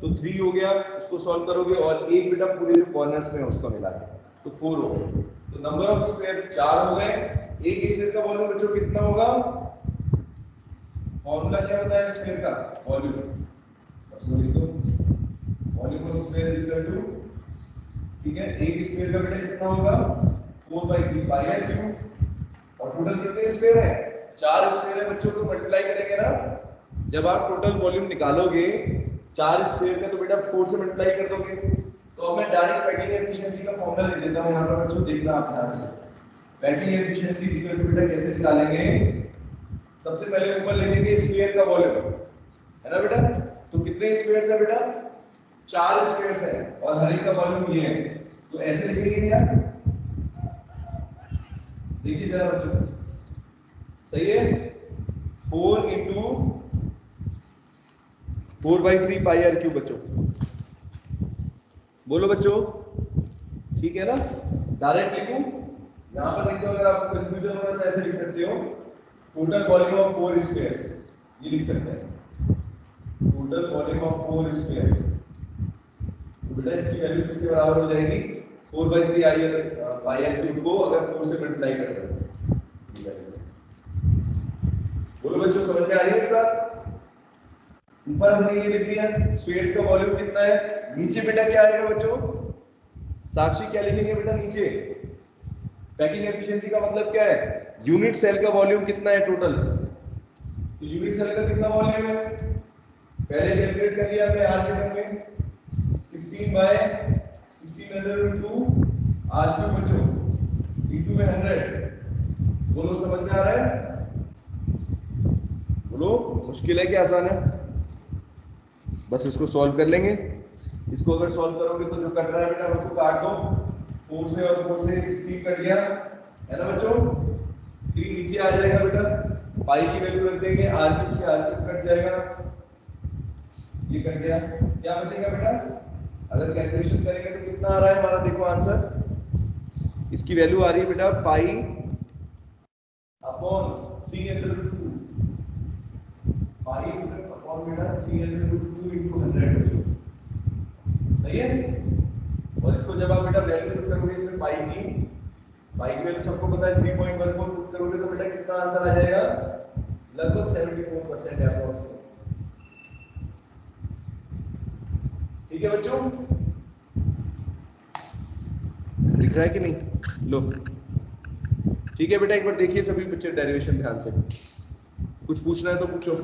तो 3 हो गया, उसको सॉल्व करोगे और एक बेटा पूरे जो कॉर्नर्स में उसका मिला के तो 4 हो गए। तो नंबर ऑफ स्क्वायर 4 हो गए। एक स्फीयर का वॉल्यूम बच्चों कितना होगा? फॉर्मूला क्या बताया स्फीयर का? वॉल्यूम, बस वो लिख दो, volume of sphere is equal to, ठीक है, एक स्फीयर का बेटा कितना होगा? 4/3 पाई आर क्यूब। और टोटल कितने स्फीयर है? 4 स्फीयर है बच्चों, तो मल्टीप्लाई करेंगे ना, जब आप टोटल वॉल्यूम निकालोगे 4 स्फीयर का तो बेटा 4 से मल्टीप्लाई कर दोगे। तो अब मैं डायरेक्ट पैकिंग एफिशिएंसी का फॉर्मूला लिख देता हूं यहां पर बच्चों, देखना आप ध्यान से। पैकिंग एफिशिएंसी इक्वल टू बेटा कैसे निकालेंगे? सबसे पहले ऊपर लिखेंगे स्फीयर का वॉल्यूम, है ना बेटा? तो कितने स्फीयर्स है बेटा? 4 स्फीयर्स है और हर एक का वॉल्यूम ये है, तो ऐसे लिखेंगे क्या? देखिए जरा बच्चों, सही है? 4 × 4/3 पाई आर क्यूब बच्चों, बोलो बच्चों, ठीक है ना? डायरेक्ट लिखूं, यहां पर लिख दो, अगर आपको कंफ्यूजन हो रहा है तो ऐसे लिख सकते हो, टोटल वॉल्यूम ऑफ 4 स्फीयर्स, ये लिख सकते हैं, टोटल वॉल्यूम ऑफ 4 स्फीयर्स। तो बेटा इसकी वैल्यू किसके बराबर हो जाएगी? 4/3 पाई आर क्यूब को अगर 4 से मल्टीप्लाई कर दो। बोलो बच्चों, समझ में आ रही है मेरी बात? ऊपर हमने ये लिख दिया स्फीयर्स का वॉल्यूम कितना है, नीचे बेटा क्या आएगा बच्चों? साक्षी क्या लिखेंगे बेटा नीचे? पैकिंग एफिशिएंसी का मतलब क्या है? यूनिट सेल का वॉल्यूम कितना है टोटल, तो यूनिट सेल का कितना वॉल्यूम है पहले कैलकुलेट कर लिया हमने आर के टर्म में, 16/16 अंडर रूट 2 आर क्यूब बच्चों इंटू में 100। बोलो समझ में आ रहा है? बोलो मुश्किल है कि आसान है? बस इसको सॉल्व कर लेंगे। इसको अगर सॉल्व करोगे तो जो कट रहा है बेटा उसको काट दो, 4 से और 4 से 16 कट गया, है ना बच्चों? 3 नीचे आ जाएगा बेटा, पाई की वैल्यू रख देंगे, आर क्यूब से आर क्यूब कट जाएगा, ये कट गया, क्या बचेगा बेटा? अगर कैलकुलेशन करेंगे तो कितना आ रहा है हमारा? देखो आंसर, इसकी वैल्यू आ रही है बेटा पाई अपॉन 3√2, पाई अपॉन बेटा 3√2 × 100, सही है? और इसको जब आप बेटा वैल्यू पुट करोगे इसमें पाई की वैल्यू सबको पता है 3.14 पुट करोगे तो बेटा कितना आंसर आ जाएगा? लगभग 74% है अप्रोक्सीमेट। ठीक है बच्चों, दिख रहा है कि नहीं? लो ठीक है बेटा, एक बार देखिए सभी बच्चे डेरिवेशन ध्यान से, कुछ पूछना है तो पूछो।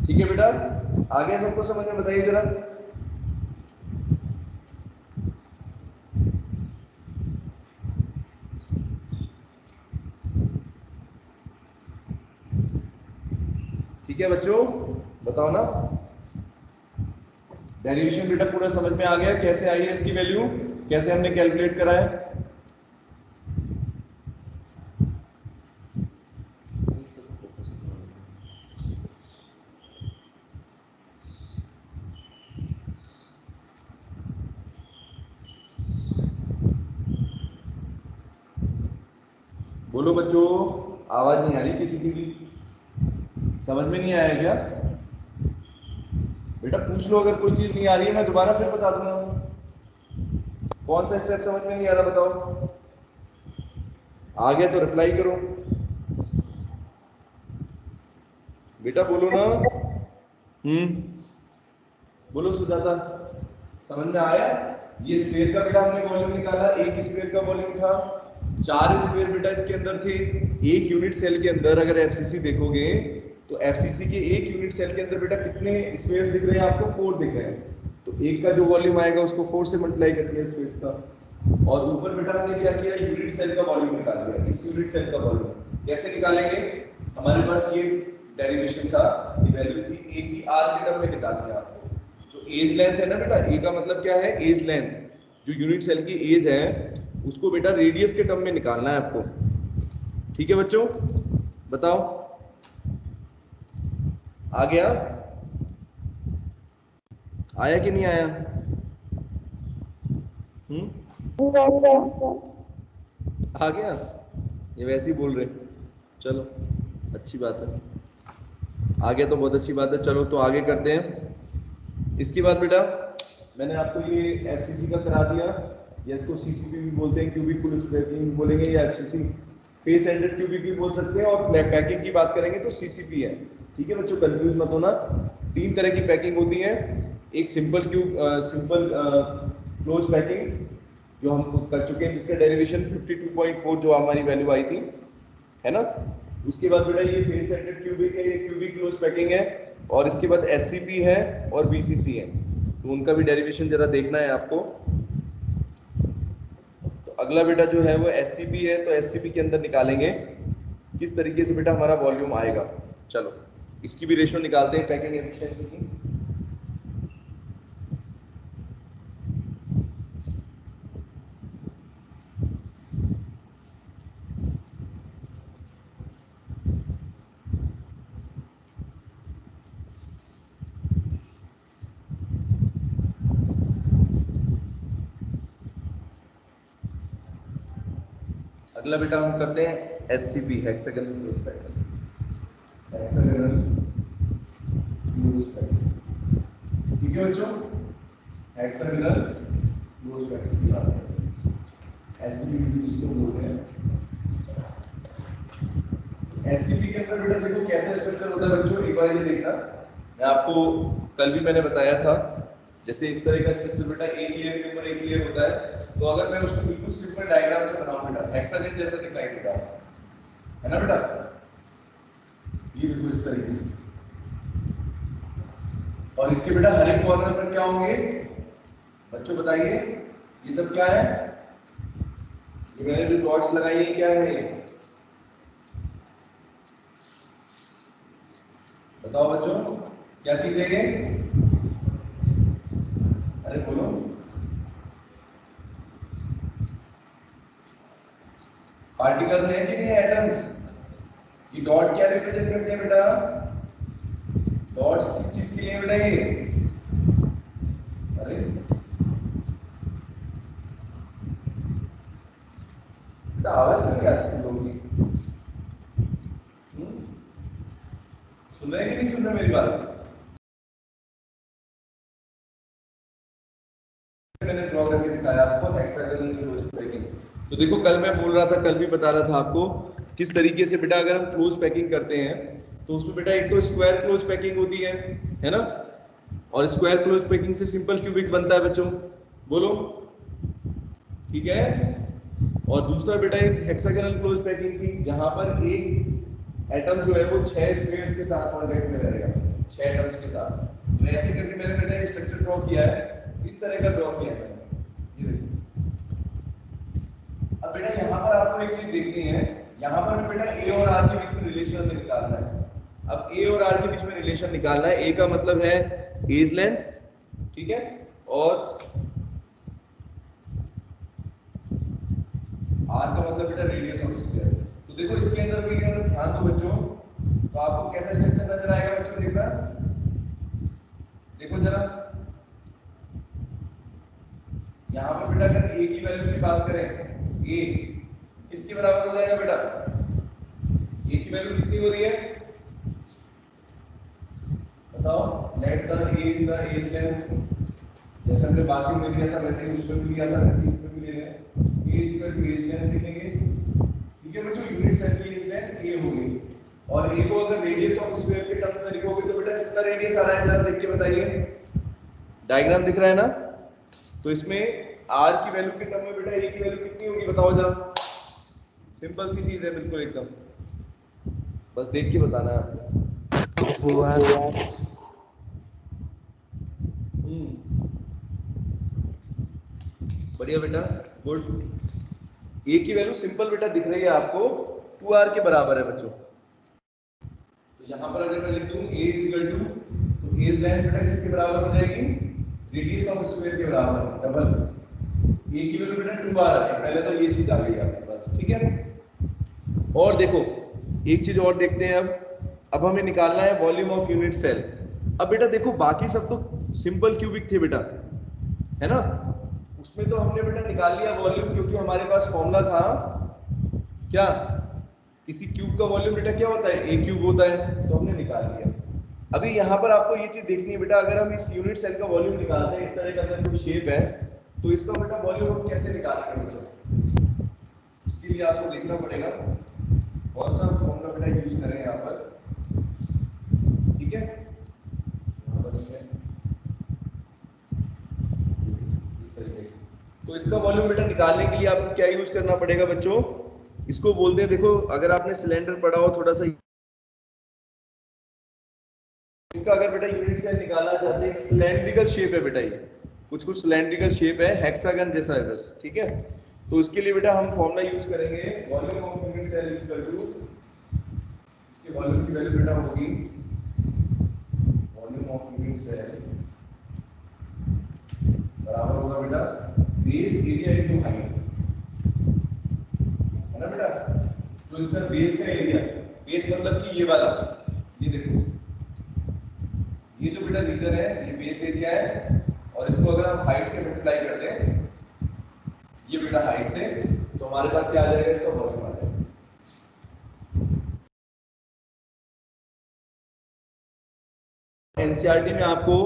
ठीक है बेटा, आगे सबको समझ में बताइए जरा। ठीक है बच्चों, बताओ ना, डेरिवेशन बेटा पूरा समझ में आ गया? कैसे आई है इसकी वैल्यू, कैसे हमने कैलकुलेट करा है? बोलो बच्चों, आवाज नहीं आ रही किसी की भी? समझ में नहीं आया क्या? बेटा पूछ लो, अगर कोई चीज नहीं आ रही है मैं दोबारा फिर बता दूंगा। कौन सा स्टेप समझ में नहीं आ रहा बताओ? आ गया तो रिप्लाई करो बेटा, बोलो ना। बोलो सुजाता, समझ में आया? ये स्फीयर का बेटा हमने वॉल्यूम निकाला, एक स्फीयर का वॉल्यूम था, 4 स्फीयर बेटा इसके अंदर थे। एक यूनिट सेल के अंदर अगर एफसीसी देखोगे तो एफसीसी के एक यूनिट सेल के अंदर बेटा कितने स्फीयर्स दिख रहे हैं आपको? 4 दिख रहे हैं। तो एक का जो वॉल्यूम आएगा उसको 4 से मल्टीप्लाई कर दिया स्फीयर्स का, और ऊपर बेटा हमने क्या किया, यूनिट सेल का वॉल्यूम निकाल दिया। इस यूनिट सेल का वॉल्यूम कैसे निकालेंगे? हमारे पास ये डेरिवेशन था, ये वैल्यू थी ए की आर के टर्म में निकालनी है आपको। जो एज लेंथ है ना बेटा, ए का मतलब क्या है? Edge length. जो यूनिट सेल की एज है उसको बेटा रेडियस के टर्म में निकालना है आपको। ठीक है बच्चों, बताओ आ गया? आया कि नहीं आया? आ गया? ये वैसे ही बोल रहे, चलो अच्छी बात है, आ गया तो बहुत अच्छी बात है। चलो तो आगे करते हैं। इसके बाद बेटा मैंने आपको ये एफसीसी का करा दिया, या इसको सीसीपी भी बोलते हैं, क्यूबिक पैकिंग बोलेंगे, या एफसीसी फेस एंडेड क्यूबिक भी बोल सकते हैं, और पैकिंग की बात करेंगे तो सीसीपी है। ठीक है बच्चों, कंफ्यूज मत होना। 3 तरह की पैकिंग होती है। एक सिंपल क्लोज पैकिंग जो हम कर चुके हैं, जिसका डेरिवेशन 52.4 जो हमारी वैल्यू आई थी, है ना। उसके बाद बेटा ये फेस एंडेड क्यूबिक है, ये क्यूबिक क्लोज पैकिंग है, और इसके बाद एससीपी है और बीसीसी है। तो उनका भी डेरिवेशन जरा देखना है आपको। तो अगला बेटा जो है वो एससीपी है, तो एससीपी के अंदर निकालेंगे किस तरीके से बेटा हमारा वॉल्यूम आएगा। चलो इसकी भी रेशो निकालते हैं पैकिंग एफिशिएंसी की। अगला बेटा हम करते हैं SCP, hexagonal close packing. Hexagonal close packing, ठीक है बच्चों, हेक्सागोनल क्लोज पैकिंग की बात है। एससीपी इसको बोलते हैं। एससीपी के अंदर बेटा देखो कैसा स्ट्रक्चर होता है बच्चों, एक बार ये देखना। मैं आपको कल भी मैंने बताया था, जैसे इस तरह का स्ट्रक्चर बेटा एक लेयर के ऊपर एक लेयर होता है। तो अगर मैं उसको बिल्कुल सिंपल डायग्राम से बनाऊं बेटा, हेक्सागन जैसा दिखाई देगा, है ना बेटा। ये देखो इस तरीके से, और इसके बेटा हर एक कॉर्नर पर क्या होंगे बच्चों बताइए? ये सब क्या है? ये मैंने जो डॉट्स लगाई है क्या है? बताओ बच्चों क्या चीज है ये? अरे बोलो। पार्टिकल्स हैं कि नहीं, एटम्स। ये डॉट क्या रिप्रेजेंट करते हैं बेटा? डॉट्स किस चीज के लिए बेटा ये? अरे बेटा आवाज क्यों नहीं आती तुम लोगों की? सुन रहे कि नहीं सुन रहे मेरी बात? मैंने ड्रॉ करके दिखाया आपको हेक्सागोनल क्लोज पैकिंग। तो देखो कल मैं बोल रहा था, कल भी बता रहा था आपको किस तरीके से बेटा अगर हम क्लोज पैकिंग करते हैं तो उसमें बेटा एक तो स्क्वायर क्लोज पैकिंग होती है ना। और स्क्वायर क्लोज पैकिंग से सिंपल क्यूबिक बनता है बच्चों, बोलो ठीक है। और दूसरा बेटा एक हेक्सागोनल क्लोज पैकिंग थी, जहां पर एक एटम जो है वो 6 स्फीयर्स के साथ कांटेक्ट में रहेगा, 6 एटम्स के साथ। तो ऐसे करके मैंने बेटा ये स्ट्रक्चर ड्रॉ किया है, इस तरह का ड्रॉ किया है मैंने, ये देखिए। अब बेटा यहाँ पर आपको एक चीज देखनी है, यहाँ पर बेटा ए और आर के बीच में रिलेशन हमें निकालना है। अब ए और आर के बीच में रिलेशन निकालना है। ए का मतलब है एज लेंथ, ठीक है, और आर का मतलब बेटा रेडियस ऑफ स्फीयर। तो देखो इसके अंदर भी अगर ध्यान दो बच्चों, तो आपको कैसा स्ट्रक्चर नजर आएगा बच्चों, देखना देखो जरा। यहाँ पर बेटा अगर ए की वैल्यू की बात करें, ए किसके बराबर हो जाएगा बेटा? ए की वैल्यू कितनी हो रही है? बताओ let the A is the edge length, जैसे हमने बाकी में लिया था वैसे ही उसमें भी लिया था, वैसे ही इसमें भी ले रहे हैं। ए इक्वल टू एज लेंथ लिखेंगे, ठीक है बच्चों, यूनिट सेल की एज लेंथ ए होगी। और ए को अगर रेडियस ऑफ स्फीयर के टर्म में लिखोगे तो बेटा कितना रेडियस आ रहा है जरा देख के बताइए, डायग्राम दिख रहा है ना। तो इसमें आर की वैल्यू के टर्म में बेटा ए की वैल्यू कितनी होगी बताओ जरा, सिंपल सी चीज है बिल्कुल एकदम, बस देख के बताना है आपको। बढ़िया बेटा, गुड। ए की वैल्यू सिंपल बेटा दिख रही है आपको 2r के बराबर है बच्चों। तो यहां पर अगर मैं लिख दूं a इज इक्वल टू, तो एज लेंथ बेटा किसके बराबर हो जाएगी, रेडियस ऑफ स्फीयर के बराबर, डबल। a की वैल्यू बेटा 2r आ गई, पहले तो ये चीज आ गई आपके पास, ठीक है। और देखो एक चीज और देखते हैं, अब हमें निकालना है वॉल्यूम ऑफ यूनिट सेल। अब बेटा देखो बाकी सब तो सिंपल क्यूबिक थे बेटा, है ना, उसमें तो हमने बेटा निकाल लिया वॉल्यूम, क्योंकि हमारे पास फॉर्मूला था क्या, किसी क्यूब का वॉल्यूम बेटा क्या होता है, ए क्यूब होता है, तो हमने निकाल लिया। अभी यहाँ पर आपको ये चीज देखनी है बेटा, अगर हम इस यूनिट सेल का वॉल्यूम निकालते हैं, इस तरह का अगर कोई शेप है तो इसका बेटा वॉल्यूम हम कैसे निकालेंगे बच्चों, इसके लिए आपको देखना पड़ेगा कौन सा फॉर्मूला बेटा यूज करें यहाँ पर, ठीक है। तो इसका वॉल्यूम बेटा निकालने के लिए आपको क्या यूज करना पड़ेगा बच्चों, इसको बोलते हैं, देखो अगर आपने सिलेंडर पढ़ा हो थोड़ा सा, इसका अगर बेटा यूनिट सेल निकालना चाहते हैं, एक सिलेंड्रिकल शेप है बेटा, ये कुछ कुछ सिलेंड्रिकल शेप है, हेक्सागन जैसा है बस, ठीक है। तो इसके लिए बेटा हम फॉर्मूला यूज करेंगे, volume of unit cell is equal to, इसके वॉल्यूम की वैल्यू बेटा होगी, वॉल्यूम ऑफ यूनिट सेल बराबर होगा बेटा बेस एरिया इनटू हाइट, है ना बेटा। तो इसका बेस का एरिया, बेस मतलब कि ये वाला, ये देखो ये जो बेटा रीजन है ये बेस एरिया है, और इसको अगर हम हाइट से मल्टीप्लाई कर दें, ये बेटा हाइट से, तो हमारे पास क्या आ जाएगा, इसका वॉल्यूम आ जाएगा। एनसीईआरटी में आपको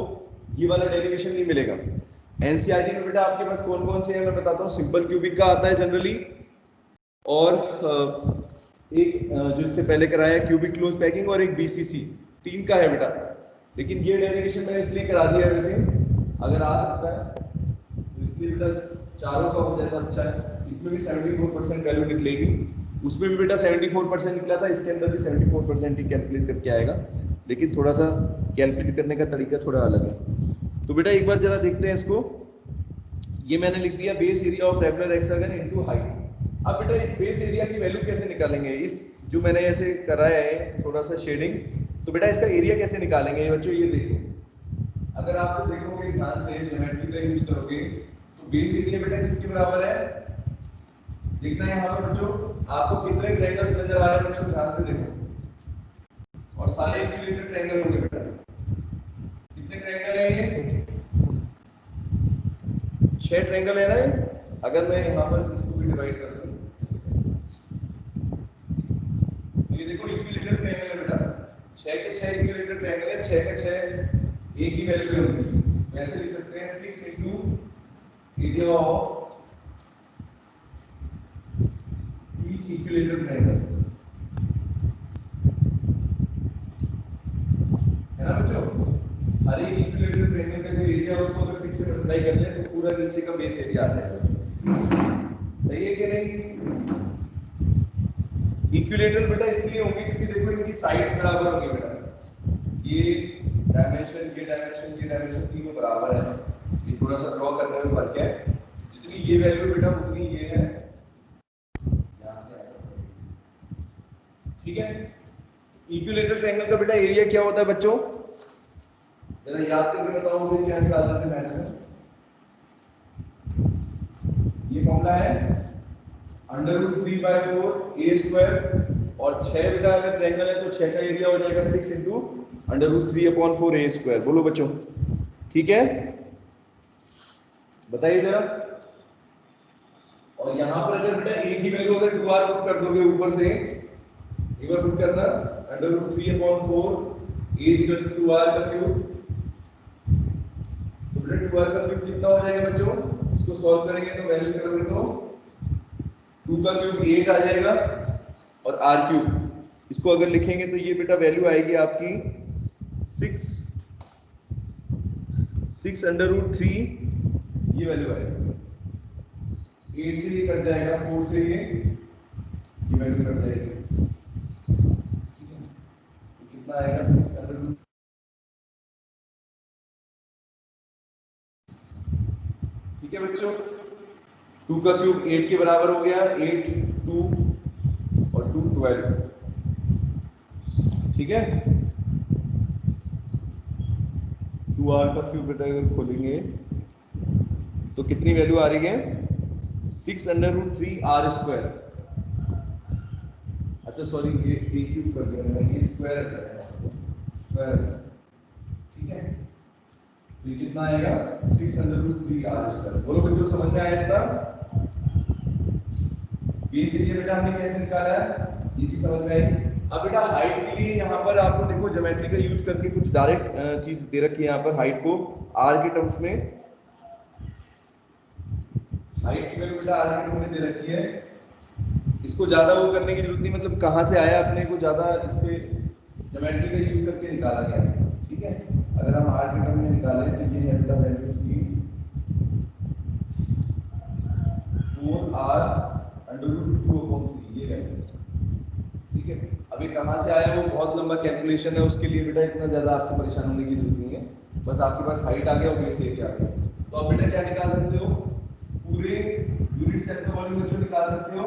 ये वाला डेरिवेशन नहीं मिलेगा। एनसीईआरटी में बेटा आपके पास कौन कौन से हैं मैं बताता हूँ, सिंपल क्यूबिक का आता है जनरली, और एक जो इससे पहले कराया है क्यूबिक क्लोज पैकिंग, और एक बीसीसी, 3 का है बेटा। लेकिन ये डेरिवेशन मैंने इसलिए करा दिया है, वैसे अगर आ सकता है तो इसलिए बेटा चारों का हो जाए तो अच्छा है। इसमें भी 74% वैल्यू निकलेगी, उसमें भी बेटा 74% निकला था, इसके अंदर भी 74% ही कैलकुलेट करके आएगा, लेकिन थोड़ा सा कैलकुलेट करने का तरीका थोड़ा अलग है। तो बेटा एक बार जरा देखते हैं इसको, ये मैंने लिख दिया base area of regular hexagon into height. अब बेटा इस बेस एरिया की वैल्यू कैसे निकालेंगे, इस जो मैंने ऐसे कराया है थोड़ा सा शेडिंग, तो बेटा इसका एरिया कैसे निकालेंगे बच्चों, ये देखो, अगर आपसे देखोगे ध्यान से, ज्योमेट्री का यूज करोगे, तो बेस एरिया बेटा किसके बराबर है, देखना है यहाँ पर बच्चों, आपको कितने ट्रायंगल्स नजर आ रहे हैं बच्चों, ध्यान से देखो, और सारे इक्विलेटरल ट्रायंगल होंगे बेटा, कितने ट्रायंगल है ये, 6 ट्रायंगल है ना। अगर मैं यहाँ पर इसको भी डिवाइड कर दूं, ये देखो इक्विलेटरल ट्रायंगल है बेटा, 6 के 6 इक्विलेटरल ट्रायंगल है, 6 के 6 एक ही वैल्यू होगी, वैसे लिख सकते हैं 6 into area of each equilateral triangle, है ना बच्चों। हर एक इक्विलेटरल ट्रायंगल का जो एरिया उसको अगर 6 से मल्टीप्लाई कर लें तो पूरा नीचे का बेस एरिया आ जाएगा, सही है कि नहीं। इक्विलेटरल बेटा इसलिए होंगे क्योंकि देखो इनकी साइड्स बराबर होंगी बेटा, ये डायमेंशन तीनों बराबर है। ये थोड़ा सा ड्रॉ करने में फर्क है, जितनी ये वैल्यू बेटा उतनी ये है, ठीक है। इक्विलेटरल ट्रायंगल का बेटा एरिया क्या होता है बच्चों, जरा याद करके बताओ मुझे, क्या निकालना था मैथ्स में, ये फॉर्मूला है √3/4 a स्क्वायर, और 6 बेटा अगर ट्रायंगल है तो 6 का एरिया हो जाएगा 6 इंटू √3/4 a स्क्वायर। बोलो बच्चों, ठीक है, बताइए जरा। और यहाँ पर अगर बेटा a की वैल्यू अगर 2r पुट कर दोगे ऊपर से, एक बार पुट करना, √3/4 ए इक्वल टू 2r का क्यूब। तो बेटा 2r का क्यूब कितना हो जाएगा बच्चों? इसको सॉल्व करेंगे तो वैल्यू करोगे तो 2 का क्यूब 8 आ जाएगा और r क्यूब इसको अगर लिखेंगे तो ये बेटा वैल्यू आएगी आपकी 6 अंडर रूट 3, ये वैल्यू आएगी। 8 से ये कट जाएगा, 4 से ये वैल्यू कट जाएगी। ठीक है, तो कितना आएगा? 6 अंडर रूट। ठीक है बच्चों, 2 का क्यूब 8 के बराबर हो गया, 8 2 और 2 12। ठीक है, 2r का क्यूब बेटा अगर खोलेंगे तो कितनी वैल्यू आ रही है? 6 अंडर रूट 3 r स्क्वायर। अच्छा सॉरी, ये a क्यूब कर दिया मैंने, ये स्क्वायर स्क्वायर। ठीक है, तो ये कितना आएगा? 6 अंडर रूट 3 r स्क्वायर। बोलो बच्चों, समझ में आया इतना? बेस एरिया बेटा हमने कैसे निकाला है, ये चीज समझ में आई। अब बेटा हाइट के लिए यहाँ पर आपको देखो ज्योमेट्री का यूज करके कुछ डायरेक्ट चीज दे रखी है। यहाँ पर हाइट को r के टर्म्स में, हाइट की वैल्यू बेटा r के टर्म्स में दे रखी है। इसको ज्यादा वो करने की जरूरत नहीं, मतलब कहाँ से आया अपने को ज्यादा इस पे ज्योमेट्री का यूज करके निकाला गया है। ठीक है, अगर हम r के टर्म में निकालें तो ये है बेटा वैल्यू इसकी 4r अंडर रूट 2/3, ये वैल्यू। ठीक है, अब ये कहाँ से आया वो बहुत लंबा कैलकुलेशन है, उसके लिए बेटा इतना ज्यादा आपको परेशान होने की जरूरत नहीं है। बस आपके पास हाइट आ गया और बेस एरिया आ गया, तो अब बेटा क्या निकाल सकते हो? पूरे यूनिट सेल का वॉल्यूम बच्चों निकाल सकते हो,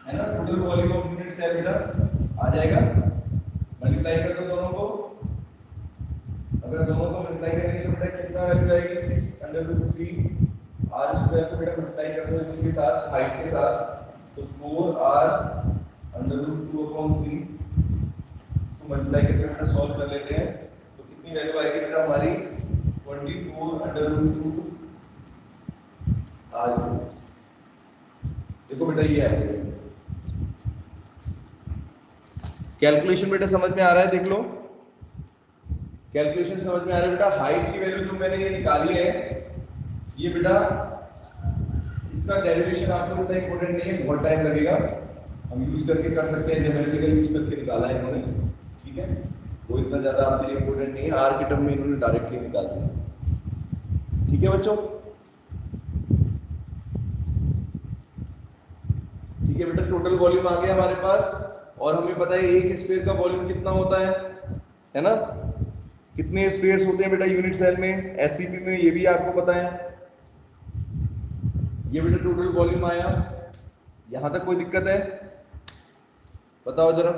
है ना? Total volume of unit cell बेटा आ जाएगा। मल्टीप्लाई कर दो दोनों को, अगर दोनों को मल्टीप्लाई करेंगे तो बेटा कितना वैल्यू आएगी? 6 अंडर रूट 3 r स्क्वायर को बेटा मल्टीप्लाई कर दो इसके साथ, हाइट के साथ, तो 4r अंडर रूट 2/3। इसको मल्टीप्लाई करके बेटा सॉल्व कर लेते हैं, तो कितनी वैल्यू आएगी बेटा हमारी? 24 अंडर रूट 2 r। देखो बेटा ये आएगा। कैलकुलेशन बेटा समझ में आ रहा है? देख लो, कैलकुलेशन समझ में आ रहा है बेटा? हाइट की वैल्यू जो मैंने ये निकाली है, ये बेटा इसका डेरिवेशन आपको इतना इंपॉर्टेंट नहीं है, बहुत टाइम लगेगा, हम यूज करके कर सकते हैं, ज्योमेट्रिकल यूज करके निकाला है इन्होंने। ठीक है, वो इतना ज्यादा आपके लिए इंपॉर्टेंट नहीं है, आर के टर्म में इन्होंने डायरेक्टली निकाल दिया। ठीक है बच्चों, ठीक है बेटा, टोटल वॉल्यूम आ गया हमारे पास, और हमें पता है एक स्फीयर का वॉल्यूम कितना होता है ना? कितने स्फीयर्स होते हैं बेटा यूनिट सेल में, एससीपी में, ये भी आपको पता है। ये बेटा टोटल वॉल्यूम आया, यहां तक कोई दिक्कत है? बताओ जरा।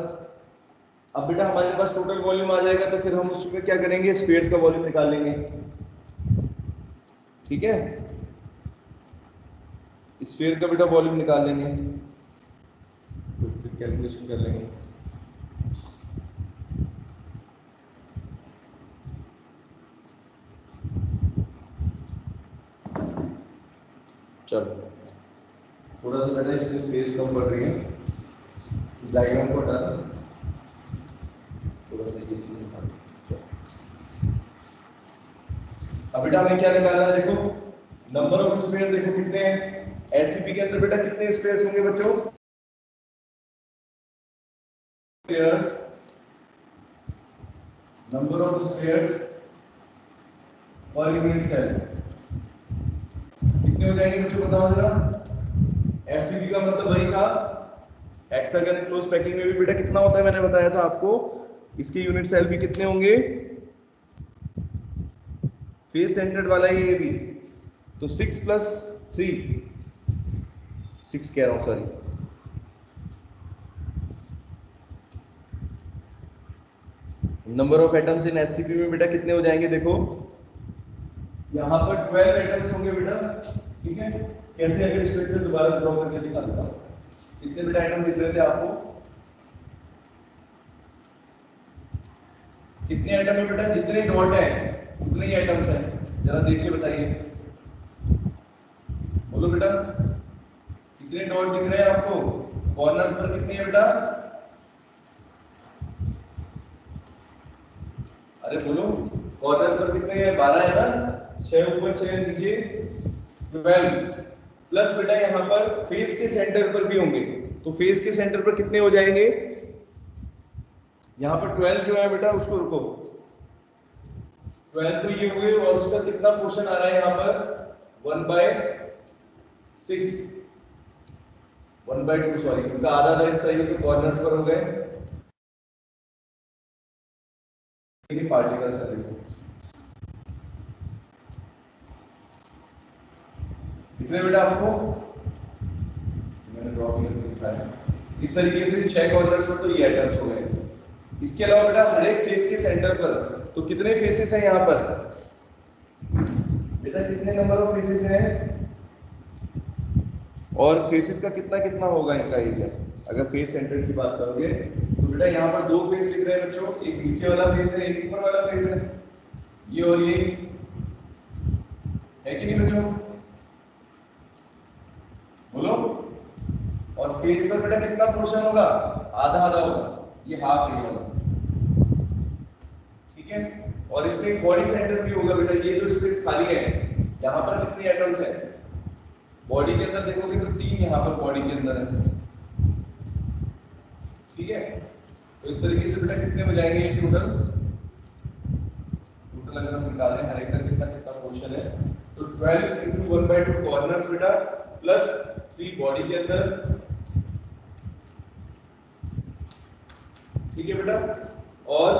अब बेटा हमारे पास टोटल वॉल्यूम आ जाएगा तो फिर हम उसमें क्या करेंगे? स्फीयर्स का वॉल्यूम निकाल लेंगे। ठीक है, स्फीयर का बेटा वॉल्यूम निकाल लेंगे, तो फिर कैलकुलेशन कर लेंगे। चलो थोड़ा सा बेटा इसमें स्पेस कम पड़ रही है, डायग्राम को हटा दो, थोड़ा सा ये चीज निकाल दो। अब बेटा हमें क्या निकालना है? देखो नंबर ऑफ स्फीयर देखो कितने हैं एससीपी के अंदर बेटा, कितने स्फीयर्स होंगे बच्चों? Spheres, number of spheres per unit cell कितने हो जाएंगे बच्चों? बताओ जरा। एससीपी का मतलब वही था, हेक्सागन क्लोज पैकिंग में भी बेटा कितना होता है, मैंने बताया था आपको। इसके यूनिट सेल भी कितने होंगे? फेस सेंटर्ड वाला ये भी, तो 6 + 3, 6 कह रहा हूं sorry, number of atoms in SCP में बेटा कितने हो जाएंगे? देखो यहाँ पर 12 एटम्स होंगे बेटा। ठीक है, कैसे अगर स्ट्रक्चर दोबारा ड्रॉ करके दिखा देता हूं। कितने बेटा एटम दिख रहे थे आपको? कितने एटम है बेटा? जितने डॉट है उतने ही एटम्स हैं, जरा देख के बताइए, बोलो बेटा कितने डॉट दिख रहे हैं आपको? कॉर्नर्स पर कितनी है बेटा? अरे बोलो, कॉर्नर्स पर कितने हैं? 12 है ना, 6 ऊपर 6 नीचे 12 प्लस बेटा यहाँ पर फेस के सेंटर पर भी होंगे, तो फेस के सेंटर पर कितने हो जाएंगे? यहाँ पर 12 जो है बेटा उसको रुको, 12 तो ये हुए और उसका कितना पोर्शन आ रहा है यहाँ पर? 1/6, 1/2 सॉरी, उनका आधा आधा हिस्सा ये तो कॉर्नर्स पर हो गए, पार्टिकल्स है। दिख रहे बेटा आपको? मैंने ड्रॉ किया तो दिखाया। इस तरीके से 6 कॉर्नर्स पर तो ये एटम्स हो गए। इसके अलावा बेटा हर एक फेस के सेंटर पर तो कितने फेसेस हैं यहाँ पर? बेटा कितने नंबर ऑफ फेसेस हैं? और फेसेस का कितना कितना होगा इनका एरिया? अगर फेस सेंटर की बात करोगे तो बेटा यहाँ पर 2 फेस दिख रहे हैं बच्चों, एक नीचे वाला फेस है, एक ऊपर वाला फेस है, ये और ये है कि नहीं बच्चों? बोलो। और फेस पर बेटा कितना पोर्शन होगा? आधा आधा होगा, ये हाफ एरिया होगा, ठीक है। और इसमें एक बॉडी सेंटर भी होगा बेटा, ये जो स्पेस खाली है यहाँ पर कितने एटम्स हैं? बॉडी के अंदर देखोगे तो 3 यहाँ पर बॉडी के अंदर है, ठीक है। तो इस तरीके से बेटा कितने हो जाएंगे ये टोटल अगर हम निकालें हर एक का कितना कितना पोर्शन है, तो 12 into 1/2 कॉर्नर्स बेटा प्लस 3 बॉडी के अंदर, ठीक है बेटा। और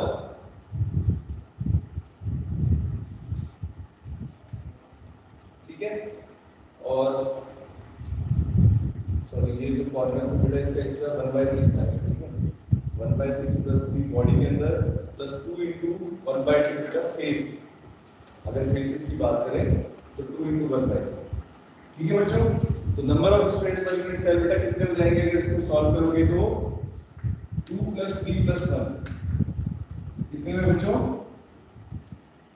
ठीक है, और सॉरी ये जो कॉर्नर है बेटा इसका हिस्सा 1/6 है, ठीक है। 1/6 प्लस 3 बॉडी के अंदर प्लस 2 into 1/2 बेटा फेस, अगर फेसेस की बात करें तो 2 into 1/2, ठीक है बच्चों। तो number of space per unit cell बेटा कितने हो जाएंगे अगर इसको सॉल्व करोगे तो? 2 + 3 + 1 कितने में बच्चों?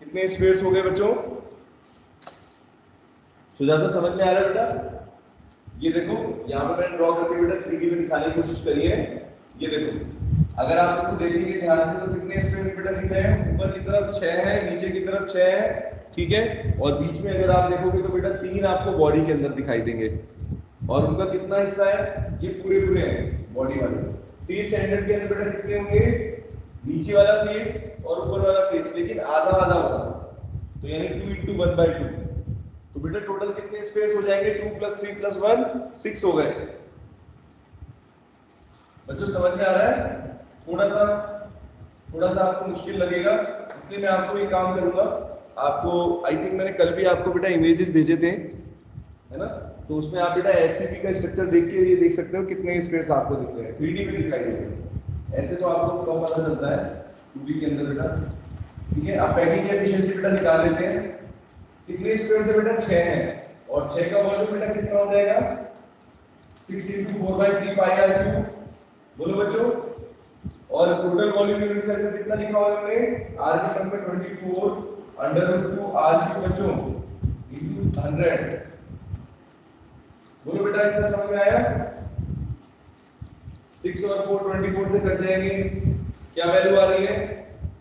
कितने स्पेस हो गए बच्चों? सुजाता समझ में आ रहा है बेटा? ये देखो यहाँ पे मैंने ड्रॉ करके बेटा 3D में दिखाने की कोशिश करी है। ये देखो अगर आप इसको देखेंगे ध्यान से तो कितने स्पेस बेटा दिख रहे हैं? ऊपर की तरफ 6 है, नीचे की तरफ 6 है, ठीक है। और बीच में अगर आप देखोगे तो बेटा 3 आपको बॉडी के अंदर दिखाई देंगे, और उनका कितना हिस्सा है? ये पूरे पूरे हैं बॉडी वाले। फेस सेंटर के अंदर बेटा कितने होंगे? नीचे वाला फेस और ऊपर वाला फेस, लेकिन आधा आधा होगा, तो यानी 2 into 1/2। तो बेटा टोटल कितने स्पेस हो जाएंगे? 2 + 3 + 1 6 हो गए। बच्चों समझ में आ रहा है? थोड़ा सा आपको मुश्किल लगेगा, इसलिए मैं आपको एक काम करूंगा, आपको आई थिंक मैंने कल भी आपको बेटा इमेजेस भेजे थे, है ना? तो उसमें आप बेटा एससीपी का स्ट्रक्चर देख के ये देख सकते हो कितने स्पेस आपको दिख रहे हैं, 3D में दिखाई दे रहे हैं। ऐसे तो आपको कम पता चलता है 2D के अंदर बेटा, ठीक है। आप पैकिंग की एफिशिएंसी बेटा निकाल लेते हैं, कितने स्पेस है बेटा? 6 है, और 6 का वॉल्यूम बेटा कितना हो जाएगा? 6 into 4/3 पाई r क्यूब, बोलो बच्चों। और टोटल वॉल्यूम यूनिट सेल का कितना लिखा हुआ है हमने? r के टर्म में 24 √2 r क्यूब बच्चों into 100, बोलो बेटा इतना समझ में आया? 6 और 4 24 से कट जाएंगे, क्या वैल्यू आ रही है?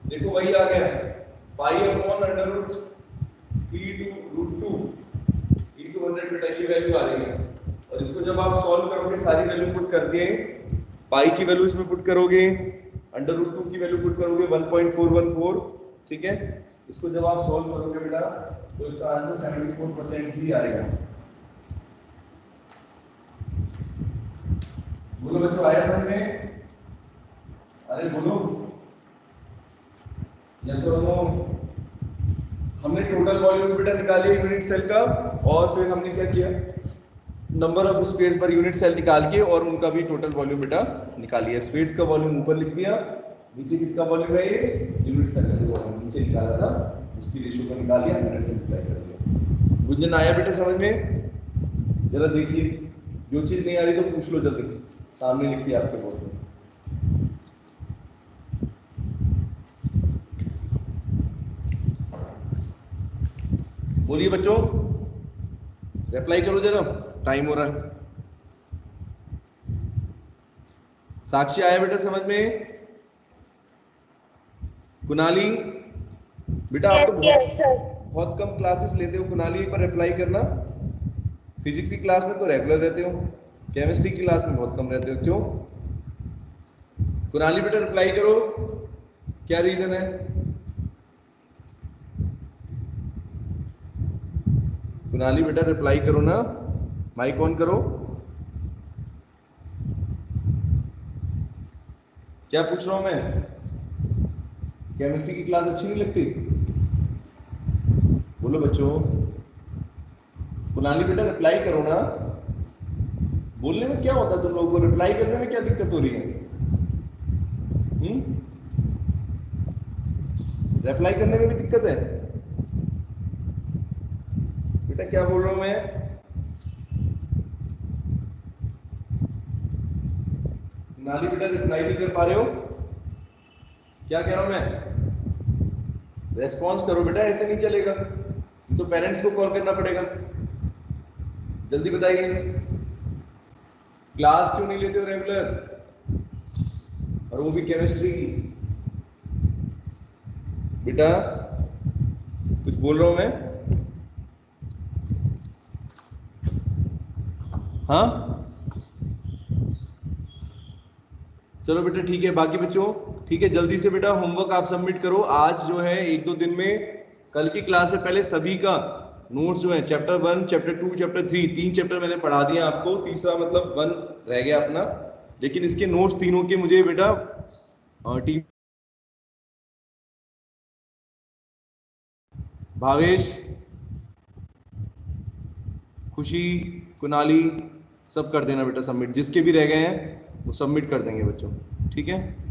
देखो वही आ गया, π/√3 √2 into 100 बेटा ये वैल्यू आ रही है। और इसको जब आप सॉल्व करोगे सारी वैल्यू पुट करके, पाई की वैल्यू इसमें पुट करोगे, √2 की वैल्यू पुट करोगे 1.414, ठीक है। इसको जब आप सॉल्व करोगे बेटा तो इसका आंसर 74% ही आएगा। बोलो बच्चों आया समझ में? अरे बोलो यस और नो। हमने टोटल वॉल्यूम बेटा निकाली यूनिट सेल का, और फिर हमने क्या किया? Number of space per unit cell निकाल के और उनका भी टोटल वॉल्यूम बेटा निकालिए। स्पेस का वॉल्यूम ऊपर लिख दिया, नीचे किसका वॉल्यूम है? ये यूनिट सेल का वॉल्यूम नीचे निकाला था, उसकी रेशियो को निकाल लिया, यूनिट से मल्टीप्लाई कर दिया। गुंजन आया बेटा समझ में? जरा देखिए, जो चीज नहीं आ रही तो पूछ लो, जल्दी सामने लिखिए आपके बोर्ड में। बोलिए बच्चों, रिप्लाई करो जरा, टाइम हो रहा है। साक्षी आया बेटा समझ में? कुणाली बेटा आप तो yes sir. बहुत कम क्लासेस लेते हो। कुणाली एक बार रिप्लाई करना। फिजिक्स की क्लास में तो रेगुलर रहते हो, केमिस्ट्री की क्लास में बहुत कम रहते हो, क्यों? कुणाली बेटा रिप्लाई करो, क्या रीजन है? कुणाली बेटा रिप्लाई करो ना, माइक ऑन करो। क्या पूछ रहा हूं मैं? केमिस्ट्री की क्लास अच्छी नहीं लगती? बोलो बच्चों। कुणाली बेटा रिप्लाई करो ना। बोलने में क्या होता है तुम लोगों को? रिप्लाई करने में क्या दिक्कत हो रही है? रिप्लाई करने में भी दिक्कत है? बेटा क्या बोल रहा हूं मैं? कुणाली बेटा रिप्लाई नहीं कर पा रहे हो? क्या कह रहा हूं मैं? रेस्पॉन्स करो बेटा, ऐसे नहीं चलेगा। तो पेरेंट्स को कॉल करना पड़ेगा। जल्दी बताइए, क्लास क्यों नहीं लेते हो रेगुलर, और वो भी केमिस्ट्री की? बेटा कुछ बोल रहा हूं मैं? हाँ चलो बेटा ठीक है। बाकी बच्चों ठीक है, जल्दी से बेटा होमवर्क आप सबमिट करो। आज जो है 1-2 दिन में, कल की क्लास से पहले सभी का नोट्स जो है चैप्टर 1, चैप्टर 2, चैप्टर 3, 3 चैप्टर मैंने पढ़ा दिया आपको, तीसरा मतलब 1 रह गया अपना। लेकिन इसके नोट्स तीनों के मुझे बेटा टीम भावेश, खुशी, कुणाली सब कर देना बेटा सबमिट। जिसके भी रह गए हैं वो सबमिट कर देंगे बच्चों, ठीक है?